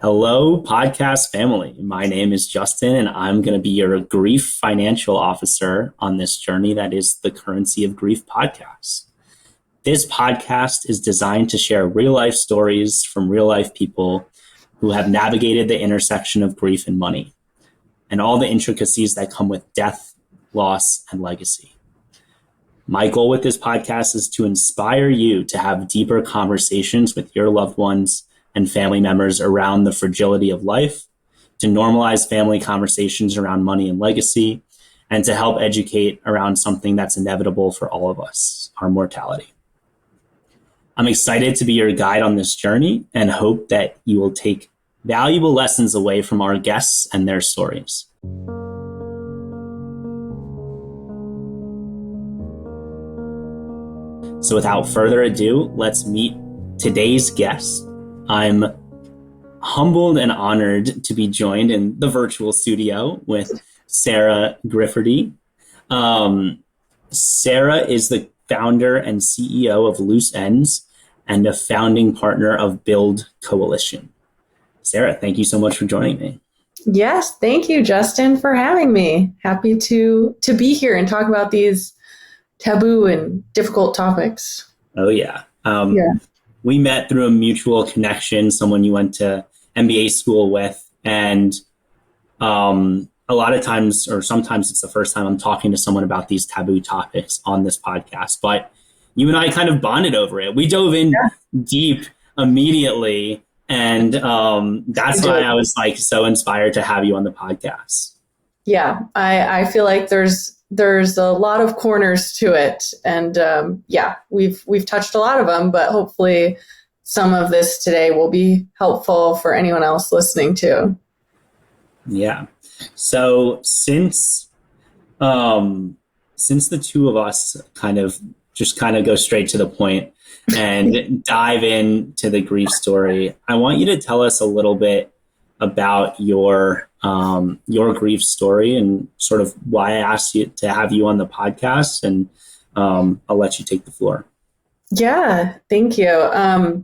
Hello, podcast family. My name is Justin, and I'm going to be your grief financial officer on this journey that is the Currency of Grief podcast. This podcast is designed to share real life stories from real life people who have navigated the intersection of grief and money and all the intricacies that come with death, loss, and legacy. My goal with this podcast is to inspire you to have deeper conversations with your loved ones and family members around the fragility of life, to normalize family conversations around money and legacy, and to help educate around something that's inevitable for all of us, our mortality. I'm excited to be your guide on this journey and hope that you will take valuable lessons away from our guests and their stories. So without further ado, let's meet today's guest. I'm humbled and honored to be joined in the virtual studio with Sarah Grifferty. Sarah is the founder and CEO of LooseEnds and a founding partner of Build Coalition. Sarah, thank you so much for joining me. Yes, thank you, Justin, for having me. Happy to be here and talk about these taboo and difficult topics. Oh, yeah. Yeah. We met through a mutual connection, someone you went to MBA school with. And a lot of times, or sometimes it's the first time I'm talking to someone about these taboo topics on this podcast. But you and I kind of bonded over it. We dove in deep immediately. And that's why I was like so inspired to have you on the podcast. Yeah, I feel like there's a lot of corners to it. And we've touched a lot of them, but hopefully some of this today will be helpful for anyone else listening too. Yeah. So since the two of us kind of go straight to the point and dive into the grief story, I want you to tell us a little bit about your grief story and sort of why I asked you to have you on the podcast, and I'll let you take the floor. Yeah, thank you.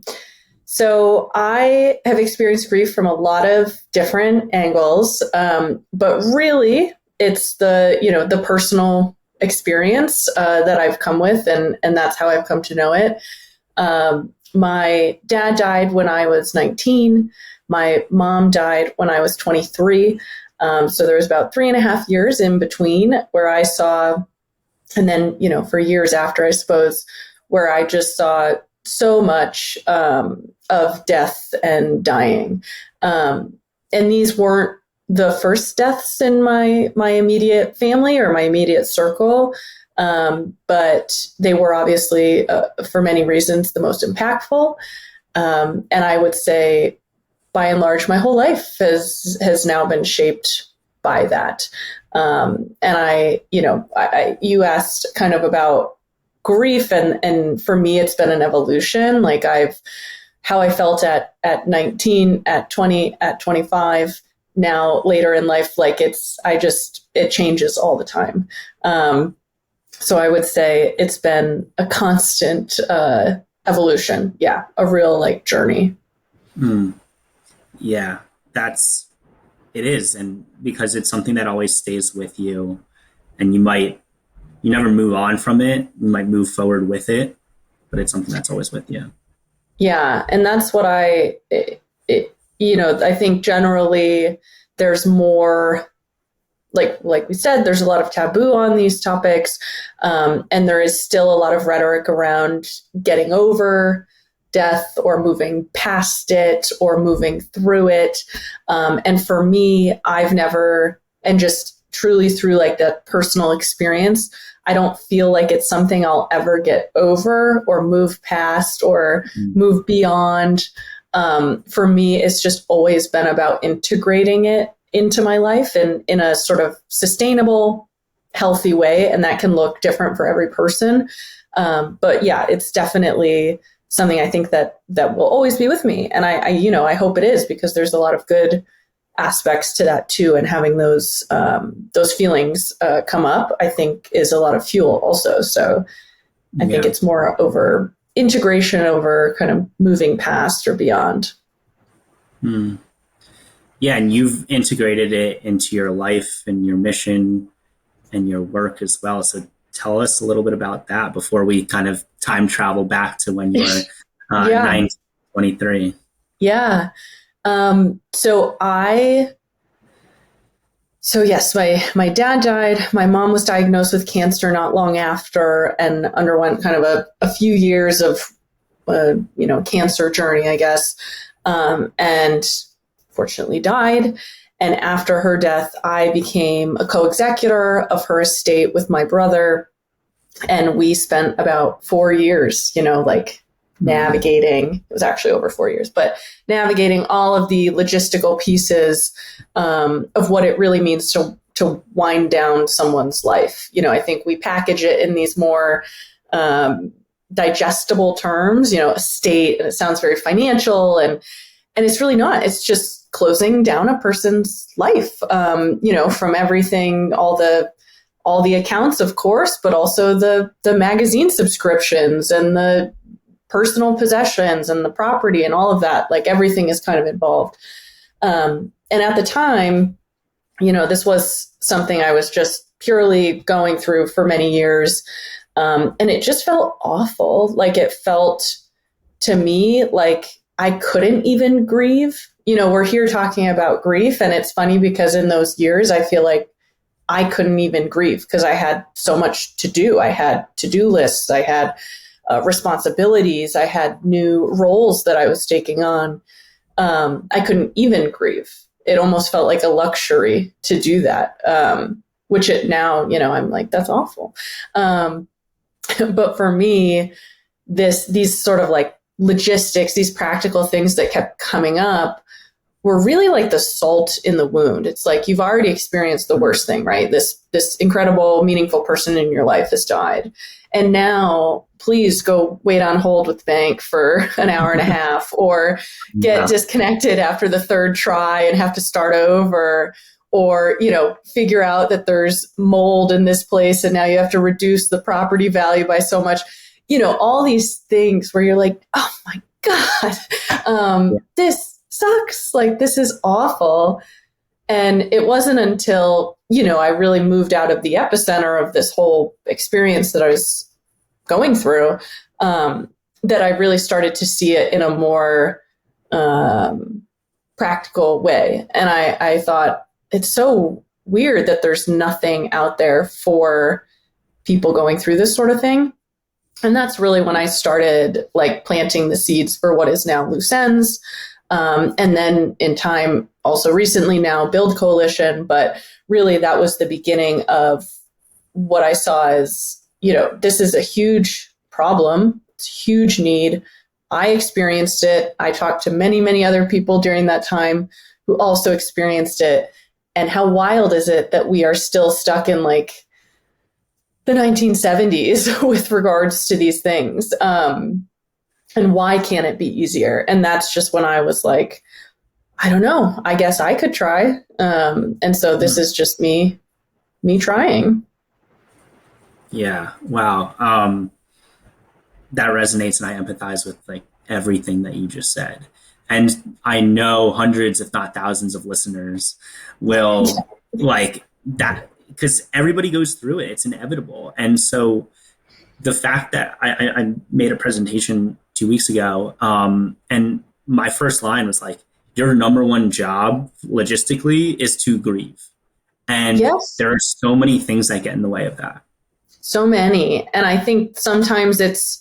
So I have experienced grief from a lot of different angles, but really it's the personal experience that I've come with, and that's how I've come to know it. My dad died when I was 19. My mom died when I was 23. So there was about 3.5 years in between where I saw, and then, for years after, I suppose, where I just saw so much of death and dying. And these weren't the first deaths in my immediate family or my immediate circle. But they were obviously, for many reasons, the most impactful. And I would say, by and large, my whole life has now been shaped by that. And you asked kind of about grief, and for me, it's been an evolution. Like how I felt at 19, at 20, at 25, now later in life, like it changes all the time. So I would say it's been a constant evolution. Yeah, a real journey. Yeah, it is. And because it's something that always stays with you, and you never move on from it. You might move forward with it, but it's something that's always with you. Yeah. And that's what I think generally there's more, like we said, there's a lot of taboo on these topics. And there is still a lot of rhetoric around getting over death or moving past it or moving through it. And for me, I've never, and just truly through that personal experience, I don't feel like it's something I'll ever get over or move past or move beyond. For me, it's just always been about integrating it into my life and in a sort of sustainable, healthy way. And that can look different for every person. But yeah, it's definitely something I think that will always be with me. And I hope it is, because there's a lot of good aspects to that too. And having those feelings come up, I think is a lot of fuel also. So I think it's more over integration over kind of moving past or beyond. Yeah, and you've integrated it into your life and your mission and your work as well. So tell us a little bit about that before we kind of time travel back to when you were Yeah. 19, 23. Yeah. So yes, my dad died. My mom was diagnosed with cancer not long after and underwent kind of a few years of, cancer journey, I guess. And fortunately died. And after her death, I became a co-executor of her estate with my brother. And we spent about 4 years, navigating, it was actually over 4 years, but navigating all of the logistical pieces of what it really means to wind down someone's life. I think we package it in these more digestible terms, estate, and it sounds very financial, and it's really not. It's just closing down a person's life, from everything, all the accounts, of course, but also the magazine subscriptions and the personal possessions and the property and all of that. Like everything is kind of involved. And at the time, this was something I was just purely going through for many years. And it just felt awful. Like it felt to me like I couldn't even grieve. We're here talking about grief, and it's funny because in those years, I feel like I couldn't even grieve because I had so much to do. I had to-do lists. I had responsibilities. I had new roles that I was taking on. I couldn't even grieve. It almost felt like a luxury to do that, which it now, I'm like, that's awful. But for me, these sort of like logistics, these practical things that kept coming up were really like the salt in the wound. It's like you've already experienced the worst thing, right? This incredible, meaningful person in your life has died. And now please go wait on hold with the bank for an hour and a half or get disconnected after the third try and have to start over, or, figure out that there's mold in this place and now you have to reduce the property value by so much. All these things where you're like, oh my God, this sucks. Like, this is awful. And it wasn't until, I really moved out of the epicenter of this whole experience that I was going through, that I really started to see it in a more practical way. And I thought, it's so weird that there's nothing out there for people going through this sort of thing. And that's really when I started like planting the seeds for what is now LooseEnds. And then in time, also recently now Build Coalition, but really that was the beginning of what I saw as, this is a huge problem. It's a huge need. I experienced it. I talked to many, many other people during that time who also experienced it. And how wild is it that we are still stuck in like the 1970s with regards to these things? And why can't it be easier? And that's just when I was like, I don't know, I guess I could try. And so this is just me trying. Yeah. Wow. That resonates, and I empathize with like everything that you just said. And I know hundreds, if not thousands of listeners will like that, because everybody goes through it. It's inevitable. And so the fact that I made a presentation 2 weeks ago, and my first line was like, your number one job logistically is to grieve. And Yes. there are so many things that get in the way of that. So many. And I think sometimes it's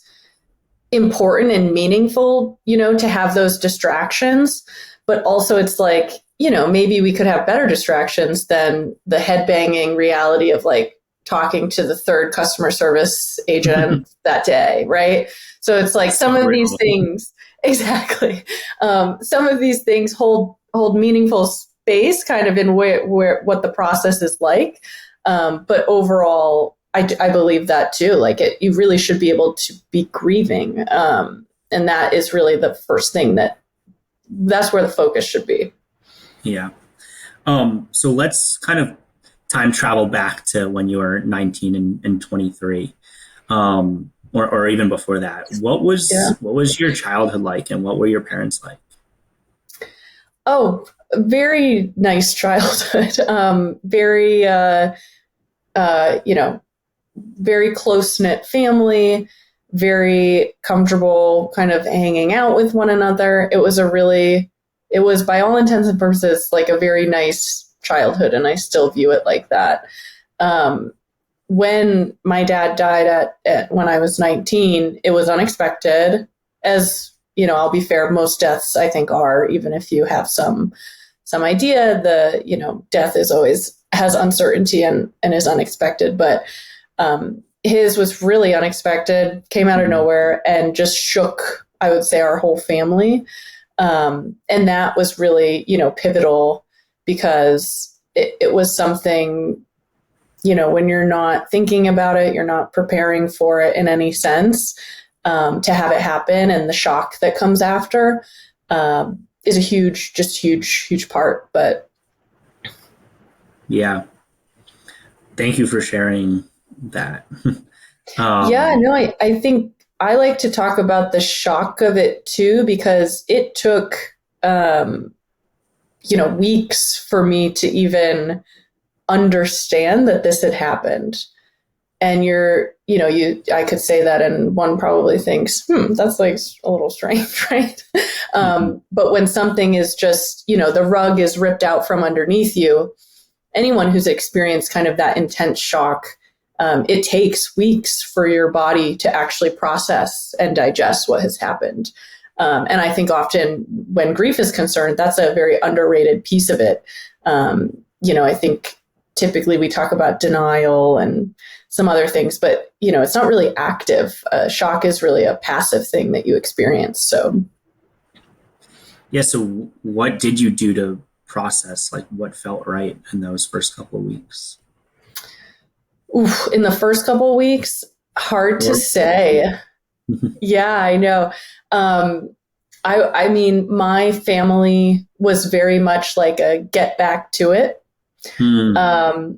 important and meaningful, to have those distractions, but also it's like, maybe we could have better distractions than the headbanging reality of like talking to the third customer service agent that day, right? So it's like some of these things, exactly. Some of these things hold meaningful space kind of in where what the process is like. But overall, I believe that too. Like you really should be able to be grieving. And that is really the first thing that's where the focus should be. Yeah. So let's kind of time travel back to when you were 19 and 23, or even before that. What was your childhood like, and what were your parents like? Oh, very nice childhood. Very, very close-knit family, very comfortable kind of hanging out with one another. It was by all intents and purposes like a very nice childhood, and I still view it like that. When my dad died when I was 19, it was unexpected. As I'll be fair, most deaths I think are, even if you have some idea, death is always has uncertainty and is unexpected. But his was really unexpected, came out of nowhere, and just shook, I would say, our whole family. And that was really, pivotal, because it was something, when you're not thinking about it, you're not preparing for it in any sense, to have it happen, and the shock that comes after is a huge part. But yeah, thank you for sharing that. I think I like to talk about the shock of it too, because it took, weeks for me to even understand that this had happened. And I could say that, and one probably thinks, that's like a little strange, right? But when something is just, the rug is ripped out from underneath you, anyone who's experienced kind of that intense shock, it takes weeks for your body to actually process and digest what has happened. And I think often when grief is concerned, that's a very underrated piece of it. I think typically we talk about denial and some other things, but, it's not really active. Shock is really a passive thing that you experience. So. Yeah. So what did you do to process, like what felt right in those first couple of weeks? In the first couple of weeks, hard to say. Yeah, I know. I mean, my family was very much like a get back to it.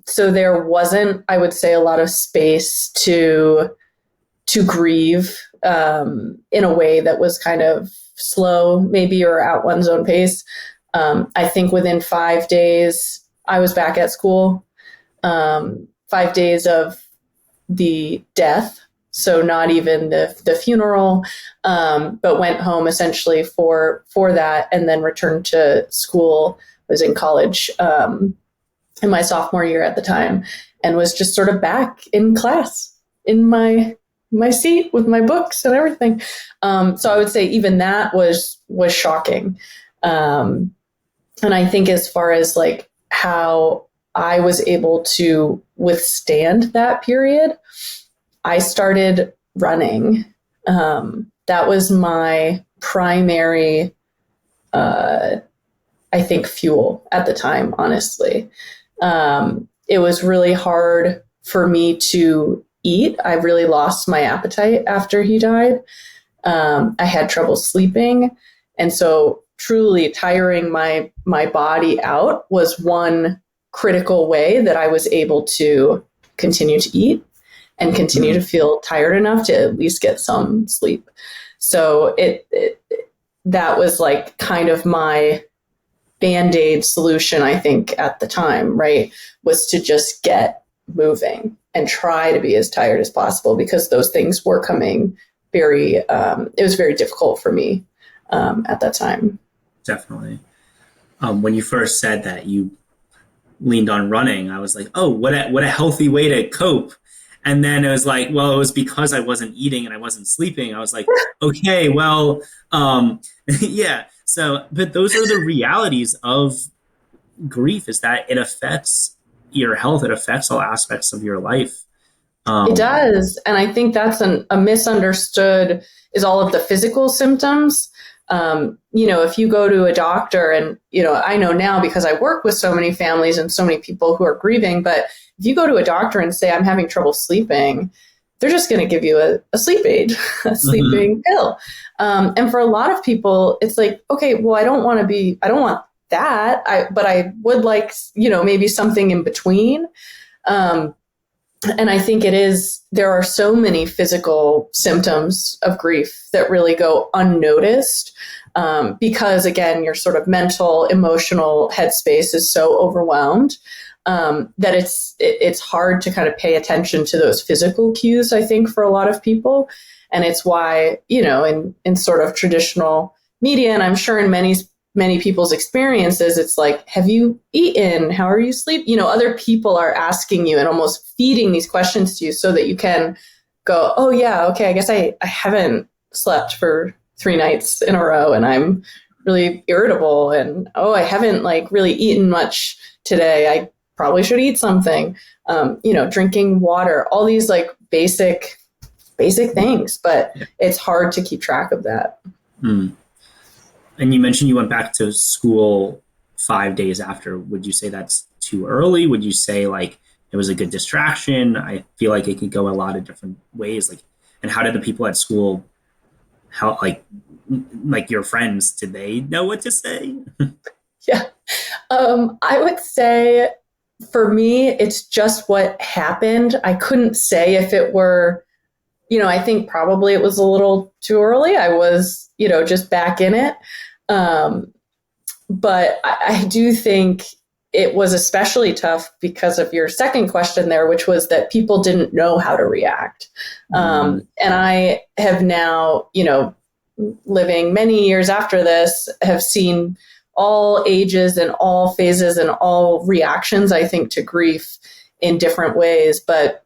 So there wasn't, I would say, a lot of space to grieve in a way that was kind of slow, maybe, or at one's own pace. I think within 5 days, I was back at school. 5 days of the death, so not even the funeral, but went home essentially for that, and then returned to school. I was in college in my sophomore year at the time, and was just sort of back in class in my seat with my books and everything. So I would say even that was shocking. And I think as far as like how I was able to withstand that period, I started running. That was my primary, I think, fuel at the time, honestly. It was really hard for me to eat. I really lost my appetite after he died. I had trouble sleeping. And so truly tiring my body out was one critical way that I was able to continue to eat and continue to feel tired enough to at least get some sleep. So that was like kind of my Band-Aid solution, I think, at the time, right, was to just get moving and try to be as tired as possible, because those things were coming it was very difficult for me at that time. Definitely. When you first said that you leaned on running, I was like, oh, what a healthy way to cope. And then it was like, well, it was because I wasn't eating and I wasn't sleeping. I was like, okay, well, yeah. So, but those are the realities of grief, is that it affects your health. It affects all aspects of your life. It does. And I think that's a misunderstood, is all of the physical symptoms. If you go to a doctor, and, I know now because I work with so many families and so many people who are grieving, but if you go to a doctor and say, I'm having trouble sleeping, they're just going to give you a sleep aid, a sleeping pill. And for a lot of people, it's like, okay, well, I don't want that. But I would like, maybe something in between. And I think there are so many physical symptoms of grief that really go unnoticed. because again, your sort of mental, emotional headspace is so overwhelmed that it's hard to kind of pay attention to those physical cues, I think, for a lot of people. And it's why, in sort of traditional media, and I'm sure in many people's experiences, it's like, have you eaten? How are you sleeping? Other people are asking you and almost feeding these questions to you so that you can go, oh yeah, okay, I guess I haven't slept for 3 nights in a row and I'm really irritable, and I haven't really eaten much today. I probably should eat something. Drinking water, all these basic things, but it's hard to keep track of that. Mm. And you mentioned you went back to school 5 days after. Would you say that's too early? Would you say it was a good distraction? I feel like it could go a lot of different ways. And how did the people at school, how your friends, did they know what to say? Yeah. I would say for me, it's just what happened. I couldn't say if it were, I think probably it was a little too early. I was, just back in it. But I do think it was especially tough because of your second question there, which was that people didn't know how to react. And I have now, living many years after this, have seen all ages and all phases and all reactions, I think, to grief in different ways. But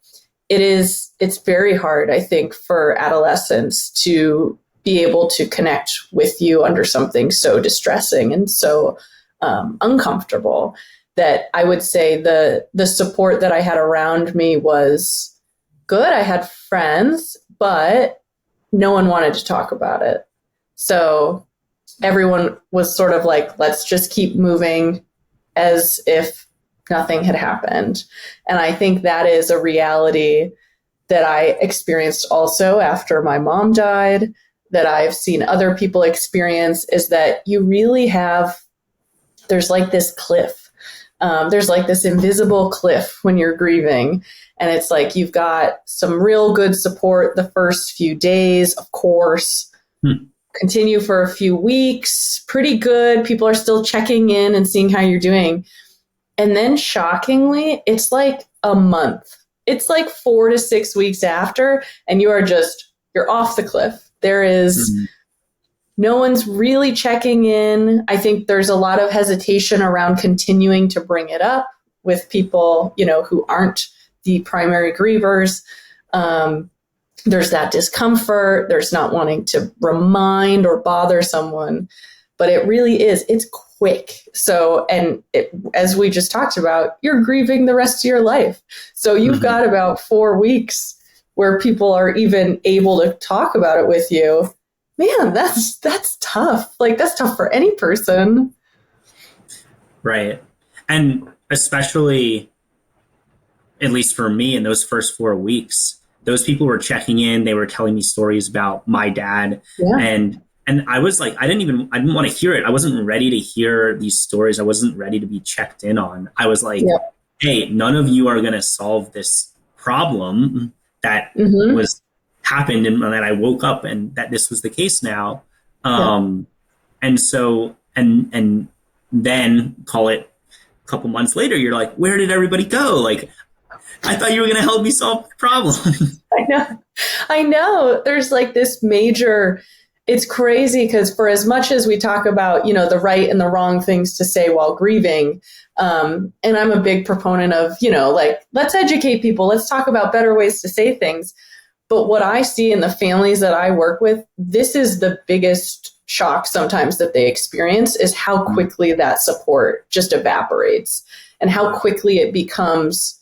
it's very hard, I think, for adolescents to be able to connect with you under something so distressing and so uncomfortable, that I would say the support that I had around me was good. I had friends, but no one wanted to talk about it. So everyone was sort of like, let's just keep moving as if nothing had happened. And I think that is a reality that I experienced also after my mom died, that I've seen other people experience, is that you really there's this cliff. There's this invisible cliff when you're grieving. And it's you've got some real good support the first few days, of course. Continue for a few weeks, pretty good. People are still checking in and seeing how you're doing. And then shockingly, it's a month. It's 4 to 6 weeks after, and you're off the cliff. There is no one's really checking in. I think there's a lot of hesitation around continuing to bring it up with people, who aren't the primary grievers. There's that discomfort. There's not wanting to remind or bother someone, but it really is. It's quick. So, and as we just talked about, you're grieving the rest of your life. So you've got about 4 weeks where people are even able to talk about it with you. Man, that's tough. That's tough for any person. Right. And especially, at least for me, in those first 4 weeks, those people were checking in. They were telling me stories about my dad. Yeah. And I was I didn't want to hear it. I wasn't ready to hear these stories. I wasn't ready to be checked in on. I was hey, none of you are going to solve this problem that was happened and that I woke up and that this was the case now. And so, and then call it a couple months later, you're like, where did everybody go? I thought you were going to help me solve the problem. I know. There's this major, it's crazy because for as much as we talk about, the right and the wrong things to say while grieving, and I'm a big proponent of, let's educate people. Let's talk about better ways to say things. But what I see in the families that I work with, this is the biggest shock sometimes that they experience, is how quickly that support just evaporates and how quickly it becomes,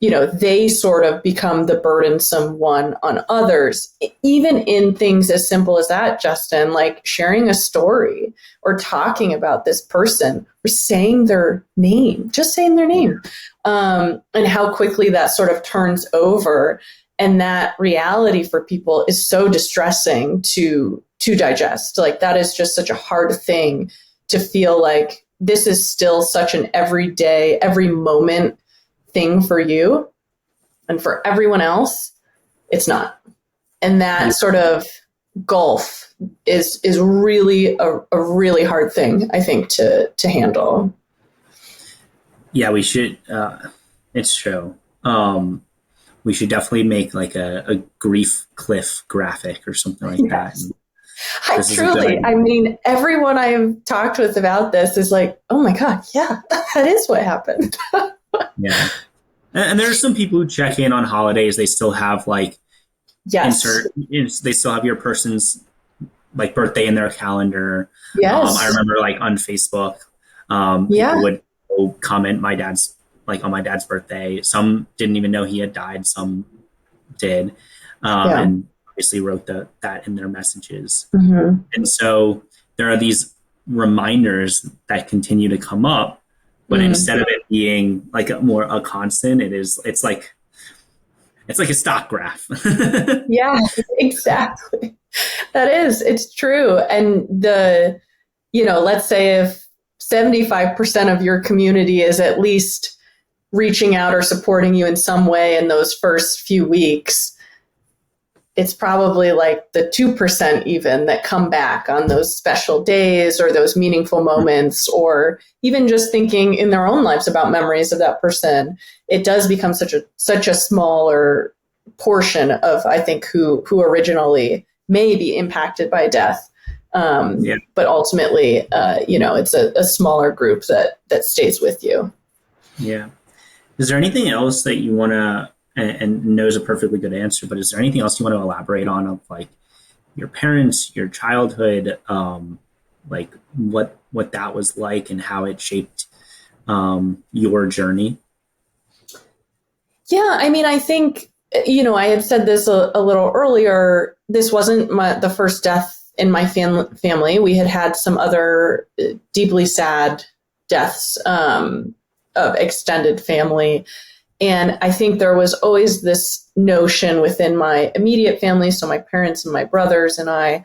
they sort of become the burdensome one on others, even in things as simple as that, Justin, sharing a story or talking about this person or saying their name, just saying their name, and how quickly that sort of turns over. And that reality for people is so distressing to digest. That is just such a hard thing to feel like this is still such an everyday, every moment thing for you, and for everyone else, it's not. And that sort of gulf is really a really hard thing, I think, to handle. Yeah, we should. It's true. We should definitely make like a grief cliff graphic or something like that. Yes. This is a good idea. I mean, everyone I've talked with about this is like, oh my God, yeah, that is what happened. Yeah. And there are some people who check in on holidays. They still have like Yes. they still have your person's like birthday in their calendar. Yes. I remember like on Facebook, Yeah. people would go comment on my dad's birthday. Some didn't even know he had died. Some did. Yeah. And obviously wrote that in their messages. Mm-hmm. And so there are these reminders that continue to come up, but instead of it being like a constant, it's like a stock graph. Yeah, exactly. It's true. And let's say if 75% of your community is at least reaching out or supporting you in some way in those first few weeks, it's probably like the 2% even that come back on those special days or those meaningful moments, or even just thinking in their own lives about memories of that person. It does become such a smaller portion of, I think, who originally may be impacted by death. But ultimately, it's a smaller group that stays with you. Yeah. Is there anything else that you want to, and knows a perfectly good answer, but is there anything else you want to elaborate on of like your parents, your childhood, like what that was like and how it shaped your journey? Yeah, I mean, I think, I had said this a little earlier. This wasn't the first death in my family. We had some other deeply sad deaths of extended family. And I think there was always this notion within my immediate family, so my parents and my brothers and I,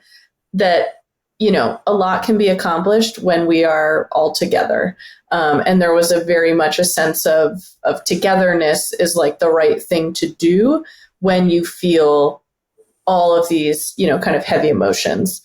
that, a lot can be accomplished when we are all together. And there was very much a sense of togetherness is like the right thing to do when you feel all of these, kind of heavy emotions.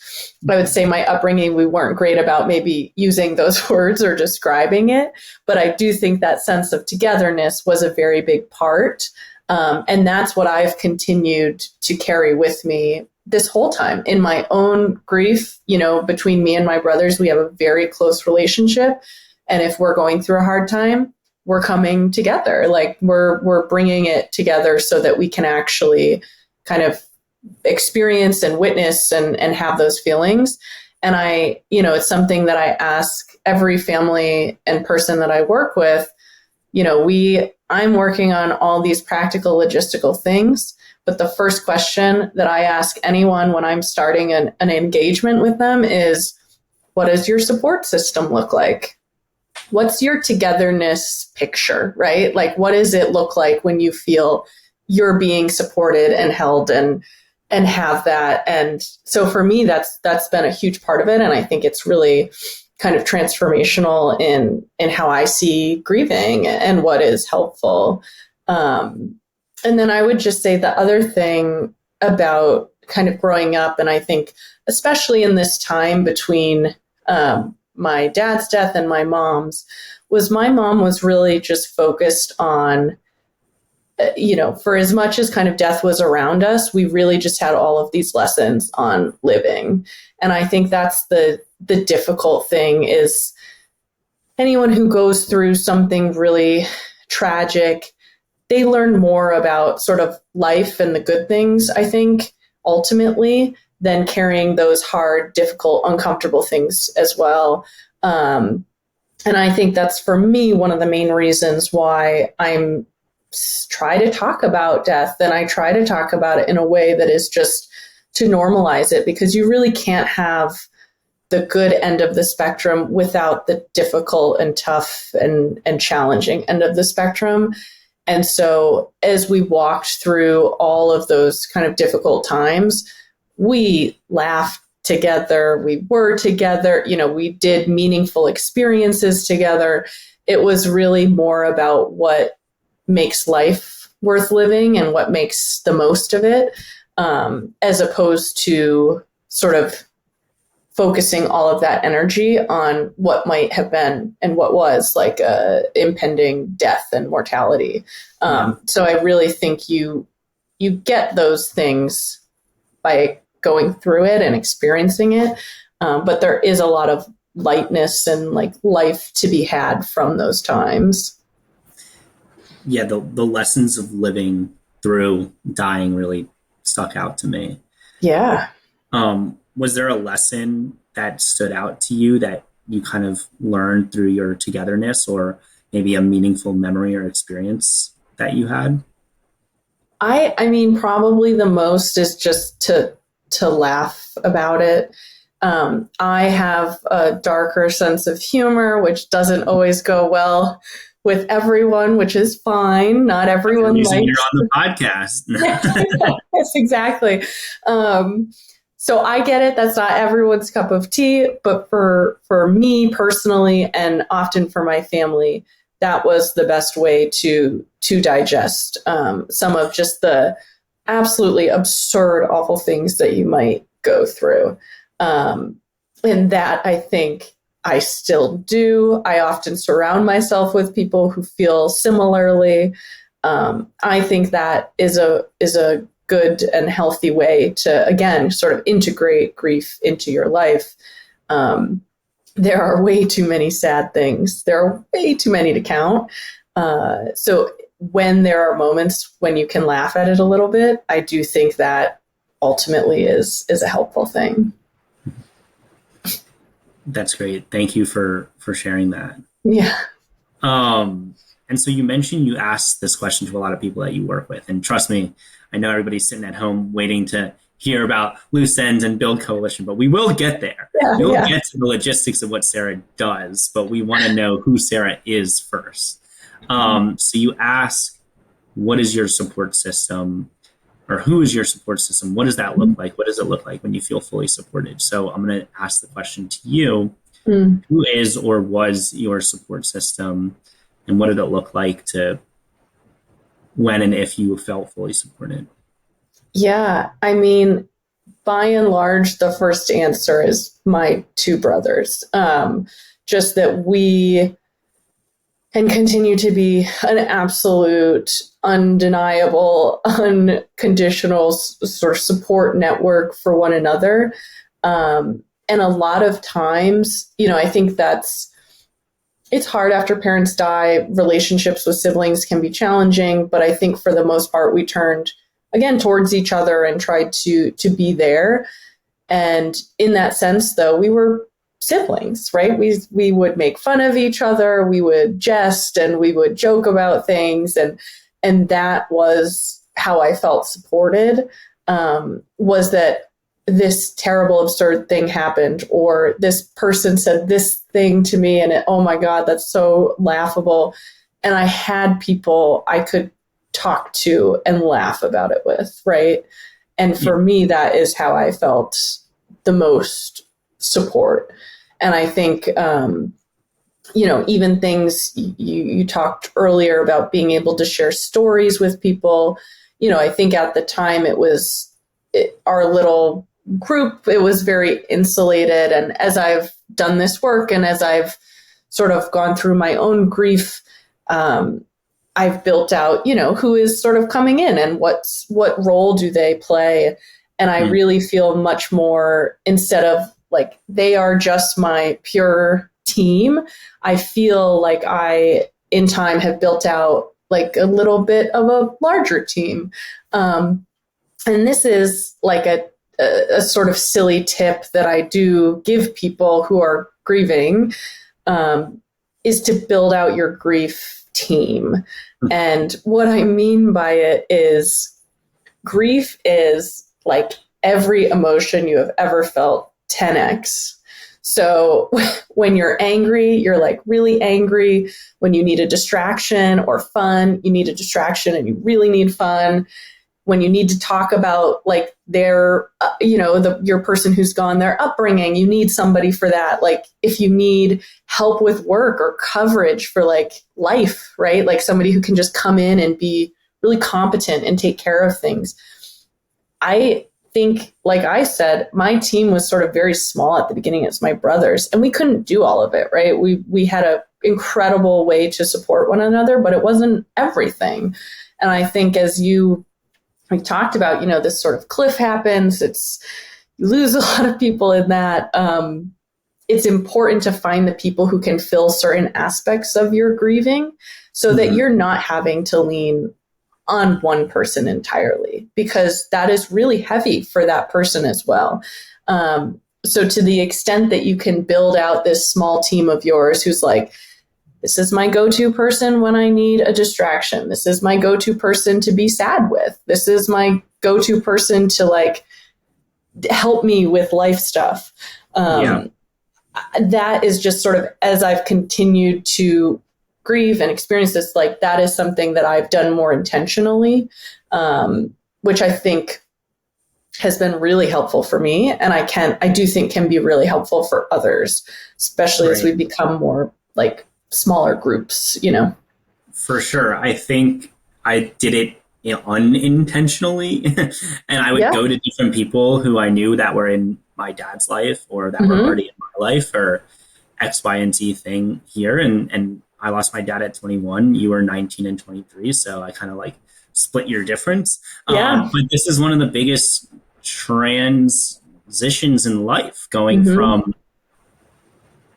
I would say my upbringing, we weren't great about maybe using those words or describing it, but I do think that sense of togetherness was a very big part. And that's what I've continued to carry with me this whole time in my own grief. Between me and my brothers, we have a very close relationship. And if we're going through a hard time, we're coming together, like we're bringing it together so that we can actually kind of experience and witness and have those feelings. And it's something that I ask every family and person that I work with. I'm working on all these practical logistical things, but the first question that I ask anyone when I'm starting an engagement with them is, what does your support system look like? What's your togetherness picture, right? Like, what does it look like when you feel you're being supported and held and have that? And so for me, that's been a huge part of it. And I think it's really kind of transformational in how I see grieving and what is helpful. And then I would just say the other thing about kind of growing up, and I think especially in this time between my dad's death and my mom's, was my mom was really just focused on, for as much as kind of death was around us, we really just had all of these lessons on living. And I think that's the difficult thing, is anyone who goes through something really tragic, they learn more about sort of life and the good things, I think, ultimately, than carrying those hard, difficult, uncomfortable things as well. And I think that's, for me, one of the main reasons why I'm try to talk about death, and I try to talk about it in a way that is just to normalize it, because you really can't have the good end of the spectrum without the difficult and tough and challenging end of the spectrum. And so as we walked through all of those kind of difficult times, we laughed together, we were together, we did meaningful experiences together. It was really more about what makes life worth living and what makes the most of it, as opposed to sort of focusing all of that energy on what might have been and what was like a impending death and mortality. So I really think you get those things by going through it and experiencing it. But there is a lot of lightness and like life to be had from those times. Yeah, the lessons of living through dying really stuck out to me. Yeah. Was there a lesson that stood out to you that you kind of learned through your togetherness, or maybe a meaningful memory or experience that you had? I mean, probably the most is just to laugh about it. I have a darker sense of humor, which doesn't always go well with everyone, which is fine. Not everyone You're likes. on the podcast. Yes, exactly. So I get it. That's not everyone's cup of tea, but for me personally, and often for my family, that was the best way to digest some of just the absolutely absurd, awful things that you might go through. And that I think I still do. I often surround myself with people who feel similarly. I think that is a good and healthy way to, again, sort of integrate grief into your life. There are way too many sad things. There are way too many to count. So when there are moments when you can laugh at it a little bit, I do think that ultimately is a helpful thing. That's great. Thank you for sharing that. Yeah. And so you mentioned you asked this question to a lot of people that you work with. And trust me, I know everybody's sitting at home waiting to hear about Loose Ends and Build Coalition, but we will get there. We'll get to the logistics of what Sarah does, but we want to know who Sarah is first. So you ask, what is your support system, or who is your support system? What does that look like? What does it look like when you feel fully supported? So I'm going to ask the question to you. Who is or was your support system, and what did it look like to when and if you felt fully supported? Yeah, I mean, by and large, the first answer is my two brothers. Just that we can continue to be an absolute, undeniable, unconditional sort of support network for one another. And a lot of times, I think it's hard after parents die. Relationships with siblings can be challenging, but I think for the most part, we turned again towards each other and tried to be there. And in that sense, though, we were siblings, right? We would make fun of each other, we would jest, and we would joke about things, and that was how I felt supported. Was that this terrible, absurd thing happened, or this person said this thing to me, and oh my God, that's so laughable. And I had people I could talk to and laugh about it with, right? And for me, that is how I felt the most support. And I think, even things you talked earlier about being able to share stories with people, I think at the time our little group, it was very insulated. And as I've done this work and as I've sort of gone through my own grief, I've built out, who is sort of coming in and what role do they play. And I really feel much more, instead of like, they are just my pure team, I feel like I, in time, have built out like a little bit of a larger team. And this is like a sort of silly tip that I do give people who are grieving, is to build out your grief team. And what I mean by it is, grief is like every emotion you have ever felt 10x. So when you're angry, you're like really angry. When you need a distraction or fun, you need a distraction and you really need fun. When you need to talk about like their, your person who's gone, their upbringing, you need somebody for that. Like if you need help with work or coverage for like life, right? Like somebody who can just come in and be really competent and take care of things. I think, like I said, my team was sort of very small at the beginning. It's my brothers, and we couldn't do all of it, right? We had an incredible way to support one another, but it wasn't everything. And I think as we talked about, this sort of cliff happens, you lose a lot of people in that. It's important to find the people who can fill certain aspects of your grieving so that you're not having to lean on one person entirely, because that is really heavy for that person as well. So to the extent that you can build out this small team of yours who's like, this is my go-to person when I need a distraction. This is my go-to person to be sad with. This is my go-to person to like help me with life stuff. That is just sort of, as I've continued to grieve and experience this, like that is something that I've done more intentionally, which I think has been really helpful for me. And I do think can be really helpful for others, especially as we become more like smaller groups, For sure. I think I did it unintentionally. And I would go to different people who I knew that were in my dad's life or that were already in my life, or X, Y, and Z thing here. And I lost my dad at 21. You were 19 and 23. So I kind of like split your difference. But this is one of the biggest transitions in life, going from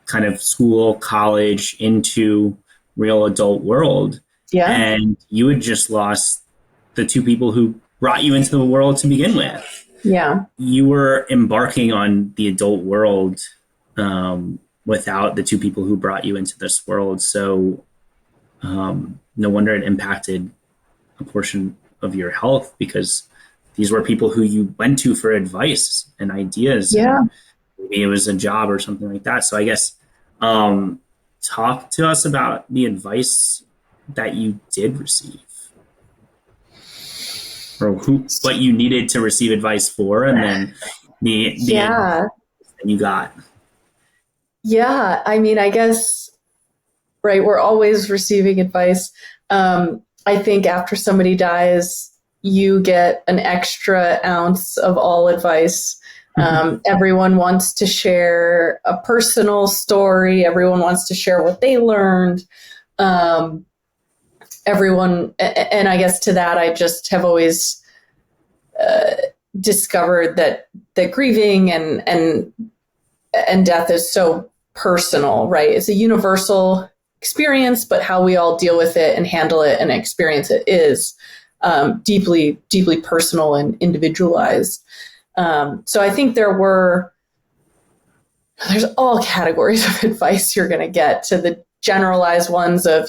kind of school, college into real adult world. And you had just lost the two people who brought you into the world to begin with. You were embarking on the adult world without the two people who brought you into this world. So no wonder it impacted a portion of your health, because these were people who you went to for advice and ideas. And maybe it was a job or something like that. So I guess talk to us about the advice that you did receive, or what you needed to receive advice for, and then the advice that you got. I mean, I guess, right, we're always receiving advice. I think after somebody dies, you get an extra ounce of all advice. Everyone wants to share a personal story. Everyone wants to share what they learned. Everyone, and I guess to that, I just have always discovered that grieving and death is so personal, right? It's a universal experience, but how we all deal with it and handle it and experience it is deeply, deeply personal and individualized. So I think there's all categories of advice you're going to get, to the generalized ones of,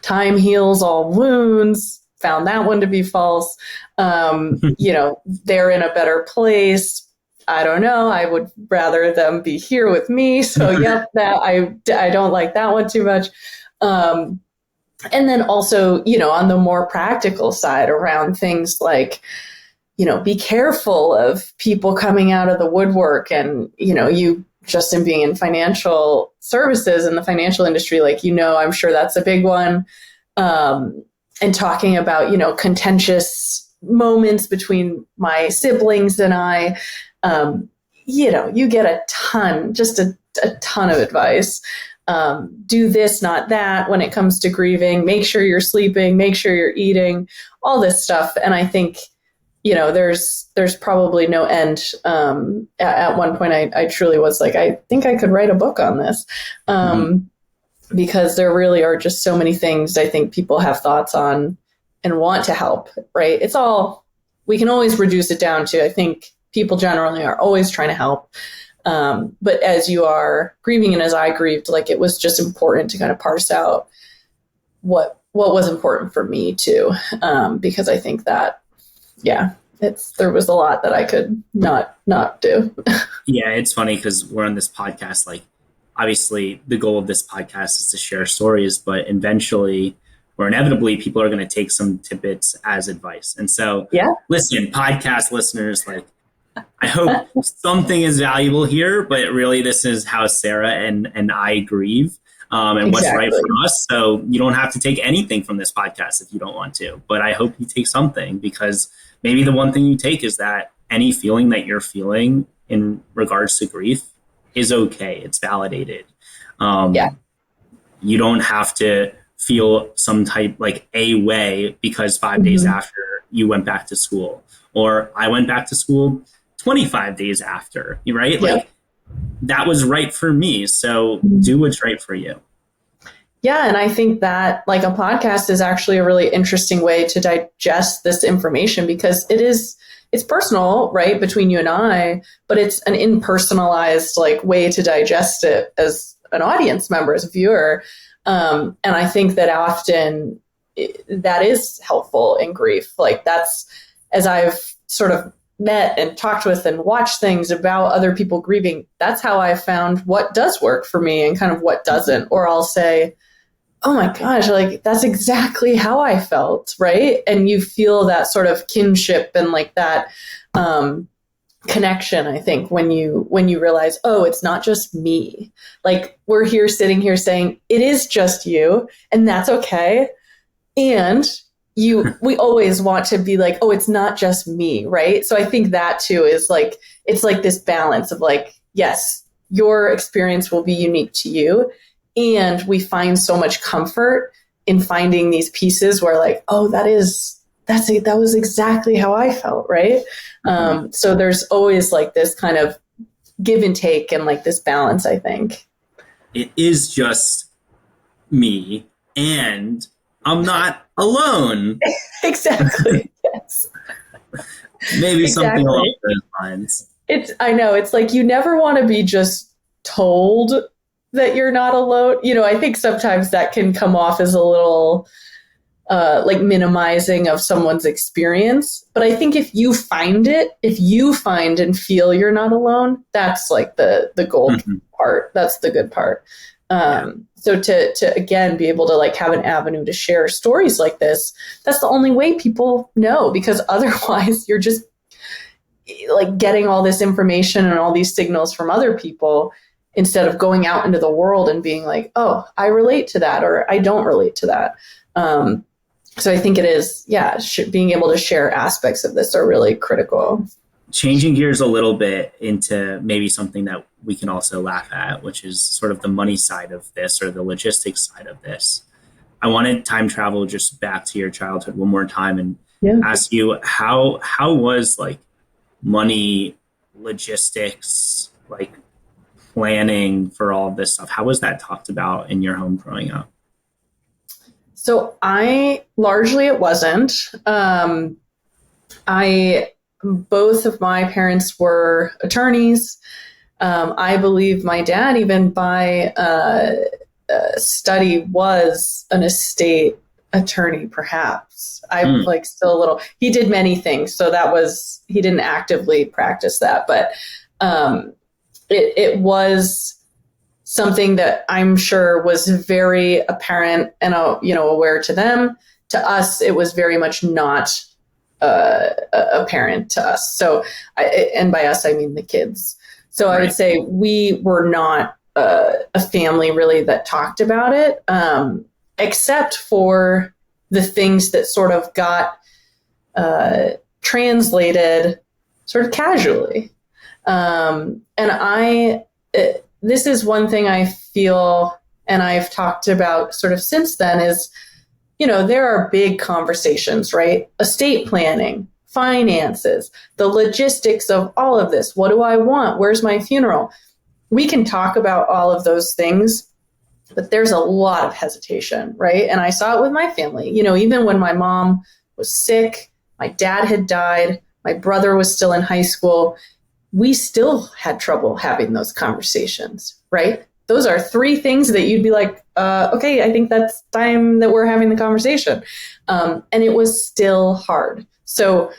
time heals all wounds, found that one to be false. They're in a better place. I don't know. I would rather them be here with me. So that I don't like that one too much. And then also, on the more practical side around things like, be careful of people coming out of the woodwork, and, you, Justin, being in financial services in the financial industry, I'm sure that's a big one. And talking about, contentious moments between my siblings and I, you get a ton of advice. Do this, not that, when it comes to grieving. Make sure you're sleeping, make sure you're eating, all this stuff. And I think, there's probably no end. At one point I truly was like, I think I could write a book on this. Because there really are just so many things I think people have thoughts on and want to help, right? We can always reduce it down to, I think people generally are always trying to help. But as you are grieving, and as I grieved, it was just important to kind of parse out what was important for me too. Because I think that, there was a lot that I could not do. Yeah, it's funny because we're on this podcast, obviously the goal of this podcast is to share stories, but eventually or inevitably people are going to take some tidbits as advice. And so listen, podcast listeners, I hope something is valuable here, but really this is how Sarah and I grieve. and what's right for us. So you don't have to take anything from this podcast if you don't want to, but I hope you take something, because maybe the one thing you take is that any feeling that you're feeling in regards to grief is okay. It's validated. You don't have to feel some type like a way because 5 days after you went back to school, or I went back to school 25 days after, right? Yeah. Like that was right for me. So do what's right for you. Yeah. And I think that like a podcast is actually a really interesting way to digest this information, because it's personal, right, between you and I, but it's an impersonalized like way to digest it as an audience member, as a viewer. And I think that often that is helpful in grief. Like that's, as I've sort of met and talked with and watched things about other people grieving, that's how I found what does work for me and kind of what doesn't. Or I'll say, oh my gosh, like that's exactly how I felt, right? And you feel that sort of kinship and like that connection, I think, when you realize, oh, it's not just me. Like we're here sitting here saying it is just you, and that's okay. And we always want to be like, oh, it's not just me, right? So I think that too is like, it's like this balance of like, yes, your experience will be unique to you. And we find so much comfort in finding these pieces where like, oh, that was exactly how I felt, right? So there's always like this kind of give and take and like this balance, I think. It is just me, and I'm not alone. Exactly. Yes. Maybe something along those lines. I know, it's like you never want to be just told that you're not alone. You know, I think sometimes that can come off as a little like minimizing of someone's experience. But I think if you find and feel you're not alone, that's like the gold part. That's the good part. So to again be able to like have an avenue to share stories like this, that's the only way people know, because otherwise you're just like getting all this information and all these signals from other people instead of going out into the world and being like, oh, I relate to that, or I don't relate to that. So I think it is, being able to share aspects of this are really critical. Changing gears a little bit into maybe something that we can also laugh at, which is sort of the money side of this, or the logistics side of this. I want to time travel just back to your childhood one more time and ask you how was like money, logistics, like planning for all of this stuff? How was that talked about in your home growing up? So it wasn't. Both of my parents were attorneys. I believe my dad, even by study, was an estate attorney, perhaps. I'm like still a little, he did many things. So he didn't actively practice that, but it was something that I'm sure was very apparent and, aware to them. To us, it was very much not apparent to us. So, and by us, I mean the kids. So I would say we were not a family really that talked about it, except for the things that sort of got translated sort of casually. This is one thing I feel, and I've talked about sort of since then, is, there are big conversations, right? Estate planning, finances, the logistics of all of this. What do I want? Where's my funeral? We can talk about all of those things, but there's a lot of hesitation, right? And I saw it with my family. Even when my mom was sick, my dad had died, my brother was still in high school, we still had trouble having those conversations, right? Those are three things that you'd be like, okay, I think that's time that we're having the conversation. And it was still hard. So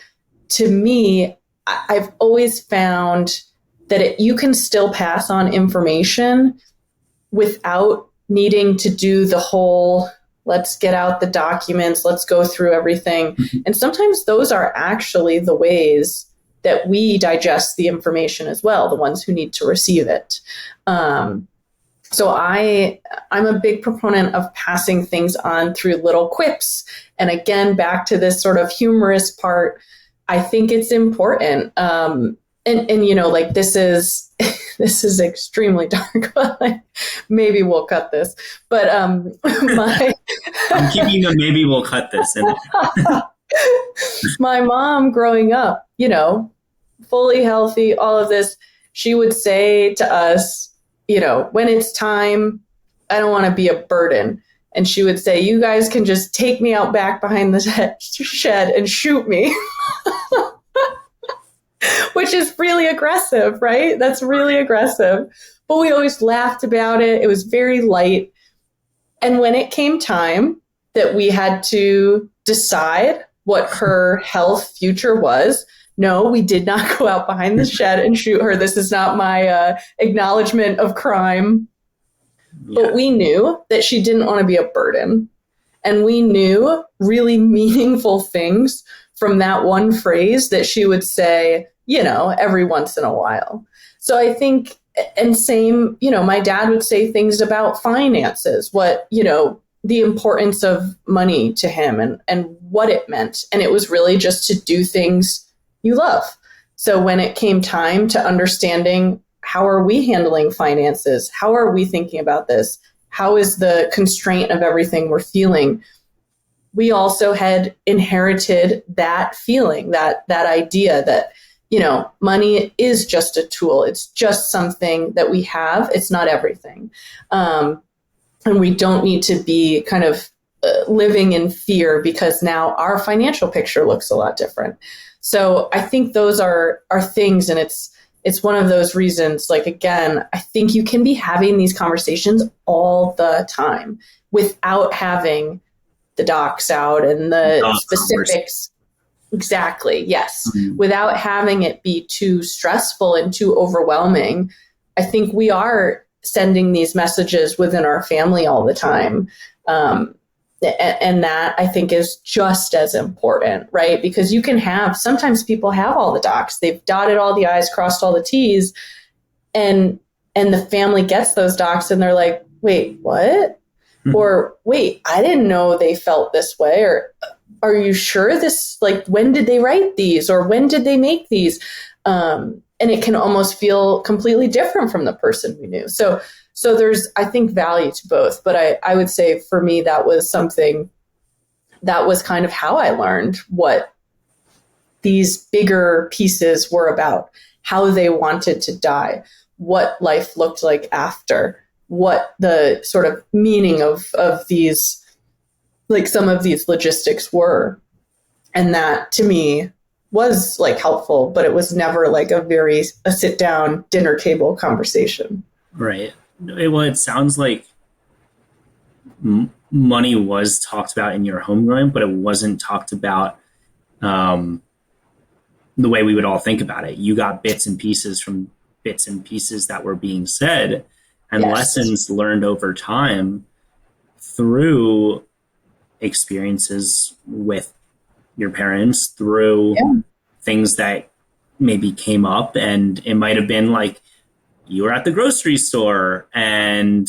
to me, I've always found that you can still pass on information without needing to do the whole, let's get out the documents, let's go through everything. And sometimes those are actually the ways that we digest the information as well, the ones who need to receive it. So I'm a big proponent of passing things on through little quips. And again, back to this sort of humorous part, I think it's important. And you know, like this is this is extremely dark, but like, maybe we'll cut this. But my I'm keeping the maybe we'll cut this in. my mom growing up, you know, fully healthy, all of this, she would say to us, you know, when it's time, I don't want to be a burden. And she would say, you guys can just take me out back behind the shed and shoot me. Which is really aggressive, right? That's really aggressive. But we always laughed about it. It was very light. And when it came time that we had to decide what her health future was, no, we did not go out behind the shed and shoot her. This is not my acknowledgement of crime. Yeah. But we knew that she didn't want to be a burden. And we knew really meaningful things from that one phrase that she would say, you know, every once in a while. So I think, and same, you know, my dad would say things about finances, what, you know, the importance of money to him and what it meant. And it was really just to do things you love. So when it came time to understanding how are we handling finances? How are we thinking about this? How is the constraint of everything we're feeling? We also had inherited that feeling, that idea that, you know, money is just a tool. It's just something that we have. It's not everything. And we don't need to be kind of living in fear because now our financial picture looks a lot different. So I think those are things, and it's one of those reasons, like, again, I think you can be having these conversations all the time without having the docs out and the specifics. Exactly. Yes. Mm-hmm. Without having it be too stressful and too overwhelming. I think we are sending these messages within our family all the time. And that I think is just as important, right? Because you can have, sometimes people have all the docs, they've dotted all the I's, crossed all the T's, and the family gets those docs and they're like, wait, what? Mm-hmm. Or wait, I didn't know they felt this way. Or are you sure this, like, when did they write these? Or when did they make these? And it can almost feel completely different from the person we knew. So there's, I think, value to both. But I would say for me, that was something that was kind of how I learned what these bigger pieces were about, how they wanted to die, what life looked like after, what the sort of meaning of these, like some of these logistics were. And that to me was like helpful, but it was never like a sit down dinner table conversation. Right. Well, it sounds like money was talked about in your home growing, but it wasn't talked about the way we would all think about it. You got bits and pieces from bits and pieces that were being said, and yes, lessons learned over time through experiences with your parents, through things that maybe came up. And it might have been like, you were at the grocery store and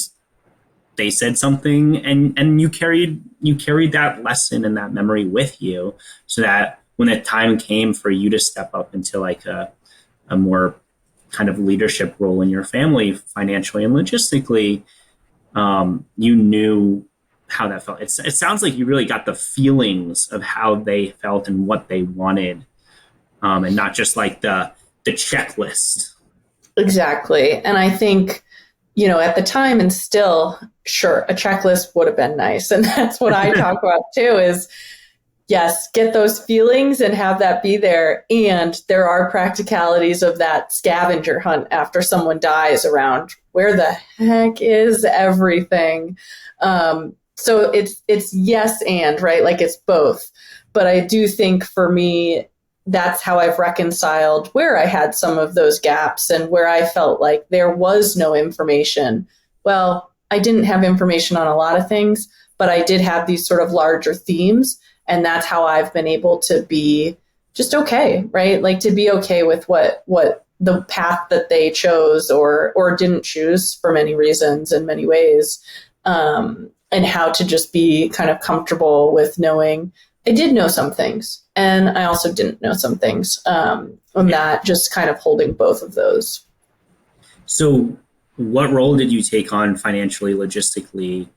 they said something, and you carried that lesson and that memory with you, so that when the time came for you to step up into like a more kind of leadership role in your family, financially and logistically, you knew how that felt. It sounds like you really got the feelings of how they felt and what they wanted, and not just like the checklist. Exactly. And I think, you know, at the time, and still, sure, a checklist would have been nice. And that's what I talk about too, is yes, get those feelings and have that be there. And there are practicalities of that scavenger hunt after someone dies around where the heck is everything. So it's yes and, right? Like it's both. But I do think for me, that's how I've reconciled where I had some of those gaps and where I felt like there was no information. Well, I didn't have information on a lot of things, but I did have these sort of larger themes. And that's how I've been able to be just okay, right? Like to be okay with what the path that they chose or didn't choose for many reasons in many ways, and how to just be kind of comfortable with knowing I did know some things and I also didn't know some things, and that just kind of holding both of those. So what role did you take on financially, logistically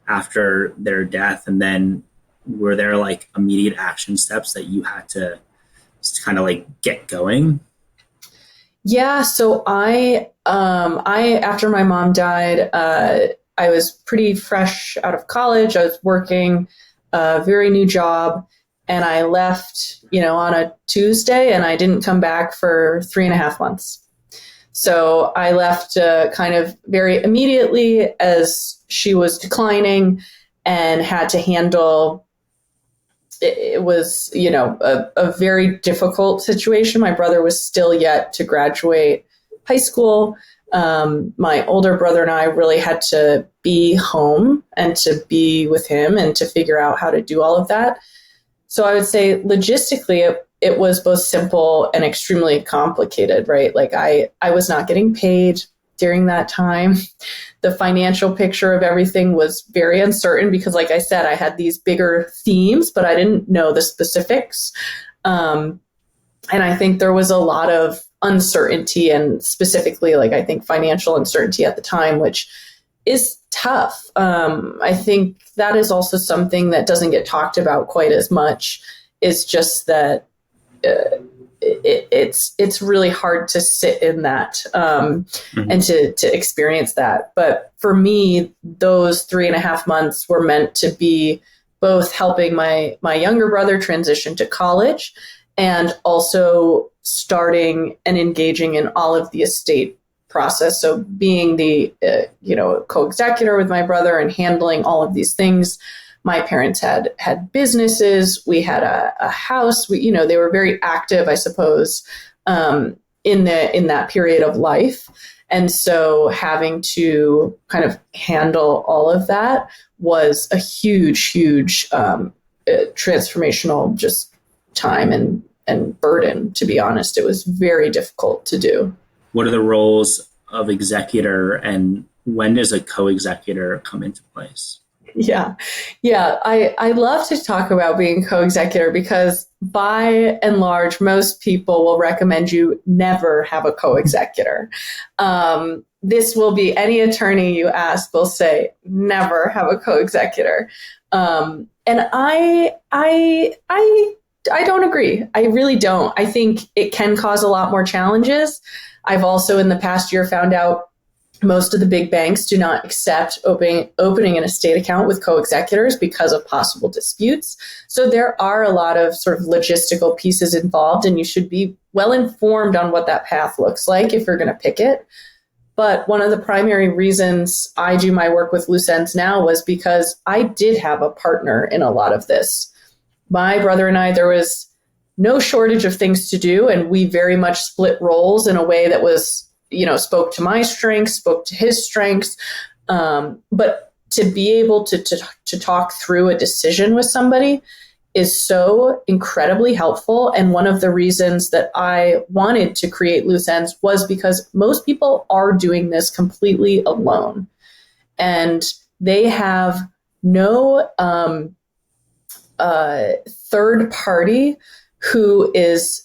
after their death? And then were there like immediate action steps that you had to kind of like get going? Yeah. So after my mom died, I was pretty fresh out of college. I was working a very new job, and I left, on a Tuesday, and I didn't come back for 3.5 months. So I left kind of very immediately as she was declining and had to handle. It was, a very difficult situation. My brother was still yet to graduate high school. My older brother and I really had to be home and to be with him and to figure out how to do all of that. So I would say logistically, it was both simple and extremely complicated, right? Like I was not getting paid during that time. The financial picture of everything was very uncertain because, like I said, I had these bigger themes, but I didn't know the specifics. And I think there was a lot of uncertainty, and specifically, like I think financial uncertainty at the time, which is tough. I think that is also something that doesn't get talked about quite as much. Is just that it's really hard to sit in that and to experience that. But for me, those 3.5 months were meant to be both helping my younger brother transition to college and also starting and engaging in all of the estate process. So being the co-executor with my brother and handling all of these things. My parents had businesses. We had a house. They were very active, I suppose, in that period of life. And so having to kind of handle all of that was a huge transformational just time and burden, to be honest. It was very difficult to do. What are the roles of executor, and when does a co-executor come into place? Yeah. I love to talk about being co-executor because by and large, most people will recommend you never have a co-executor. This will be any attorney you ask will say, never have a co-executor. And I don't agree. I really don't. I think it can cause a lot more challenges. I've also in the past year found out most of the big banks do not accept opening an estate account with co-executors because of possible disputes. So there are a lot of sort of logistical pieces involved, and you should be well informed on what that path looks like if you're going to pick it. But one of the primary reasons I do my work with LooseEnds now was because I did have a partner in a lot of this. My brother and I, there was no shortage of things to do, and we very much split roles in a way that was spoke to my strengths, spoke to his strengths. But to be able to talk through a decision with somebody is so incredibly helpful. And one of the reasons that I wanted to create LooseEnds was because most people are doing this completely alone. And they have no third party who